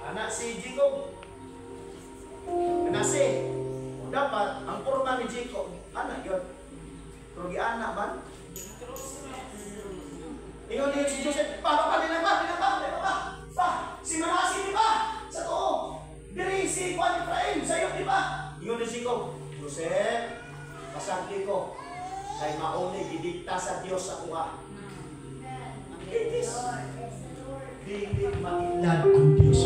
Anak si Jacob. Kasi, dapat, ang kurma ni Jacob, anak yun. Pero gi-anak ba? Ingon niyo si Joseph, paano ka nila ba? Si Manasi, di ba? Sa to. Diri, si Juan Efraim, sa'yo, di ba? Ingon ni Jacob, Joseph, pasangki ko, kay mauni gidikta sa Diyos sa kuha. It is dili mailad ang Diyos.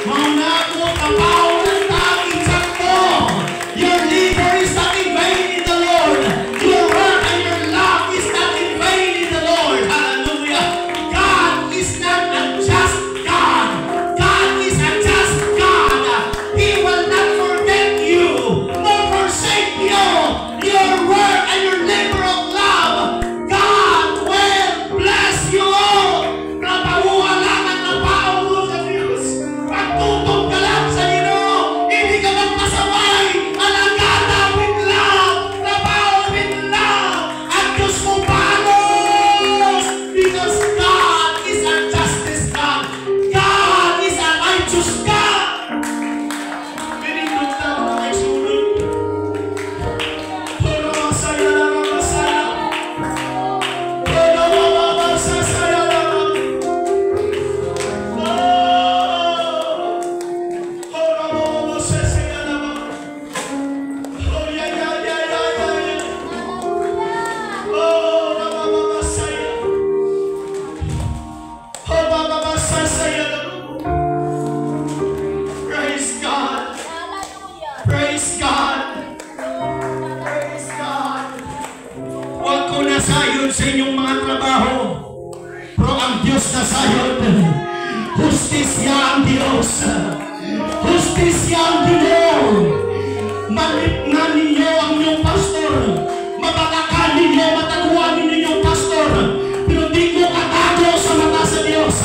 Mauna ko kapaw ng tanging sakto. Your labor is not in vain in the Lord. Your work and your love is not in vain in the Lord. Hallelujah. God is not a just God. God is a just God. He will not forget you, nor forsake you. Your work and your labor of love, God will bless you all. Kapawalangan na paong mo sa Diyos. Pagtutong ka lang sa Ginoo, hindi ka magpasaway. Alagada with love, kapaw with love. Ang Diyos mo palos. Because God is a justice God. God is a righteous God. Pinindot na mga nagsulod. Todo masaya lang ang masaya. Todo masasaya lang ang Praise God! Praise God! Praise God! Huwag ko nasayod sa inyong mga trabaho, pero ang Diyos nasayod. Justisya ang Diyos. Justisya ang Ginoo. Malipngan ninyo ang inyong pastor. Mabatakan ninyo, mataguan ninyo yung pastor. Pero di ko katago sa mata sa Diyos.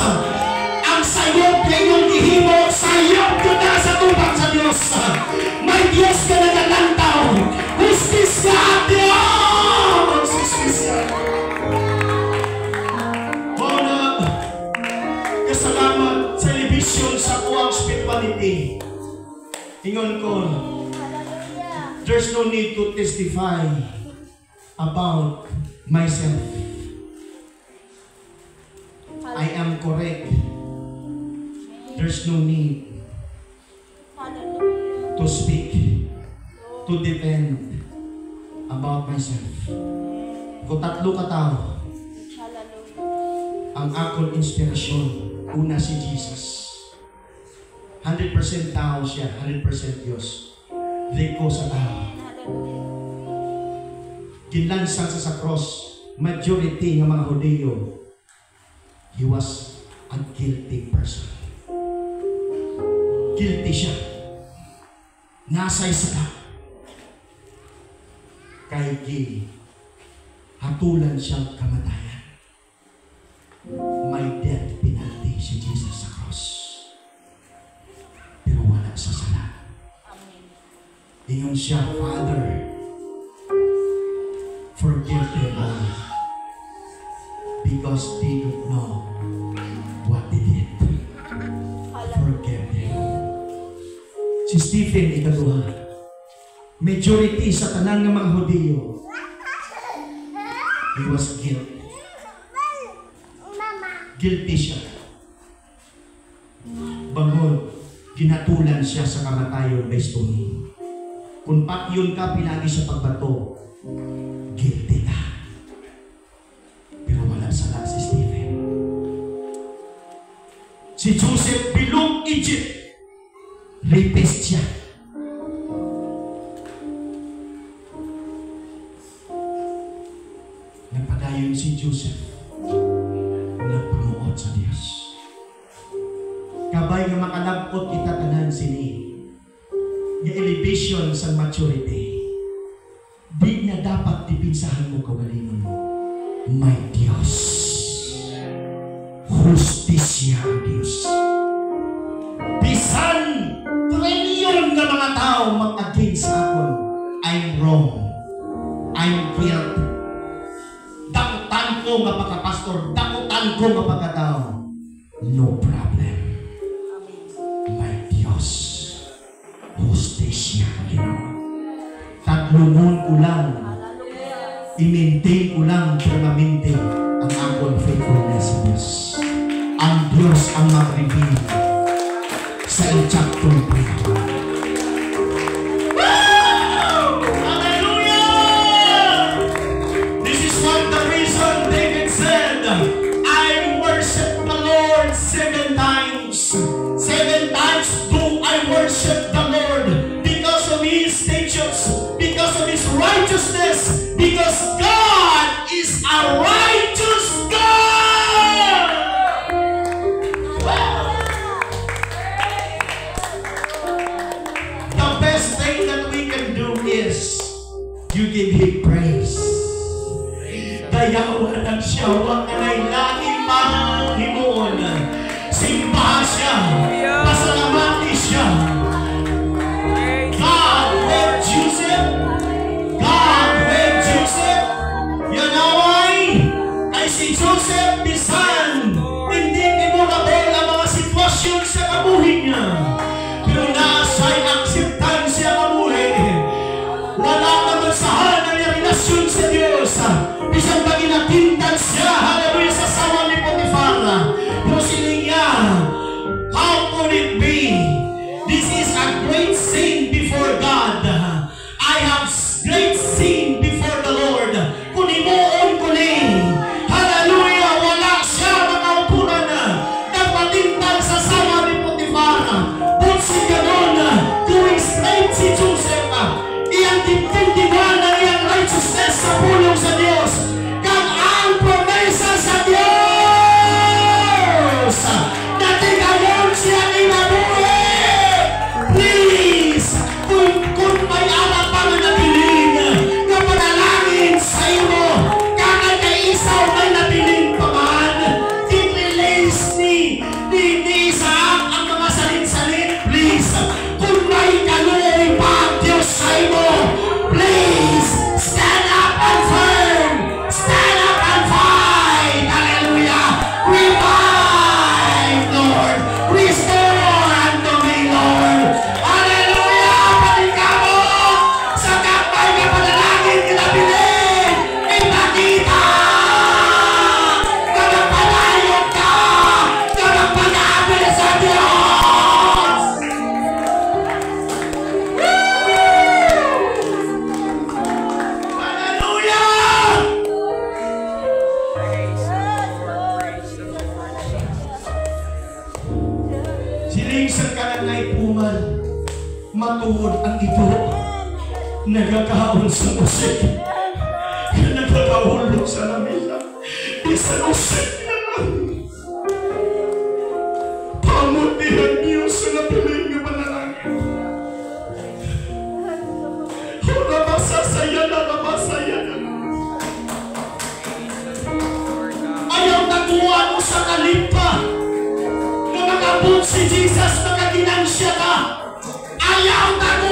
Ang sayop na inyong ihimo, sayop ko na sa tubang sa Diyos. May Diyos ka na nalantaw. Justisya ang Diyos. Justisya. Muna, kasalamat sa television sa kuwang spirituality. Ingon ko, there's no need to testify about myself. I am correct. There's no need to speak, to defend about myself. Kung tatlo ka tao, ang akong inspirasyon, una si Jesus. 100% tao siya, 100% Diyos. Liko sa tao. Kinlansang sa cross, majority ng mga Hudyo, he was a guilty person. Guilty siya. Nasay sa tao. Kay hatulan siyang kamatayan. May death penalty si Jesus sa cross. Pero wala sa sala. Ingon siya, Father, forgive them all because they don't know what they did. Forgive them. Si Stephen, ikaduha, majority sa tanan ng mga Hudyo, he was guilty. Guilty siya. Bangon, ginatulan siya sa kamatayon by stoning. Kung patyon ka, pinagi sa pagbato, guilty ka. Pero wala sala si Stephen. Si Joseph, bilog Egypt, rapist siya. Dayon si Joseph nagpromote sa Dios. Kabay nga makalabot kita tanan sini. Nga elevation sa maturity. Di na dapat dipinsahan mo kaugalingon mo. May Diyos. Justisya ang Diyos. Bisan trilyon na mga tao mag-against sa akon, I'm wrong. I'm guilty. Dakutan ko nga pagkapastor, dakutan ko nga pagkatao. No problem. May Diyos. Justisya ang Ginoo. Tatlumon ko lang. I-maintain ko lang permanente ang akong faithfulness sa Diyos. Ang Diyos ang mag-reveal sa inchaktong panahon. Hallelujah! This is what the reason David said, I worship the Lord 7 times. 7 times do I worship the Lord because of His statutes, because of His righteousness, because God is a righteous God. The best thing that we can do is you give Him praise. Dayawan ang siya, huwag ka na'y lagi mang himuon. Simbahan siya, pasalamati siya. God with Joseph, God with Joseph. Yan away, ay si Joseph bisan. Hindi memorable ang mga sitwasyon sa kabuhi niya. Pero nasa'y acceptance siya kabuhi. Wala namansahan ang iyang relasyon sa Diyos. Bisan ba ginatintan siya, hallelujah, sa sawa ni Potifar. Pero sining niya, how could it be? This is a great sin before God. I have great sin before the Lord. Kunimuon ko ni. Hallelujah, wala siya mga upunan. Nagpatintan sa sawa ni Potifar. Bunsi ganon, going straight si Joseph. Iyang tintindihan na iyang righteousness sa pulong sa Diyos. Kag ang promesa sa Diyos. Natigayon siya inabuhi. Please, kung may anak pa na nabiling, na panalangin sa imo, kakay kay isaw may nabiling pa man, i-release ni Isaac ang mga salin-salin, please. Kung may kaluoy pa ang Diyos sa imo, please, stand up and firm. Stand up and fight. Hallelujah. Revive, Lord. Restore unto me, Lord. Hallelujah. Paligabot sa kapay na panalangin kinabilin. Ipakita na magpalayot ka, na magpag-abil sa Diyos. Hallelujah. Siningsan ka na naipuman, matuod ang ito, nagkakaon sa musik, nagkakahulog sa lamisa, isa musik na lang. Pamutihan niyo sa napiling ng manalangin. Nabasasaya na. Ayaw nakuha mo sa kalimpa. Si Jesus, magaginansya ka. Ayaw na mo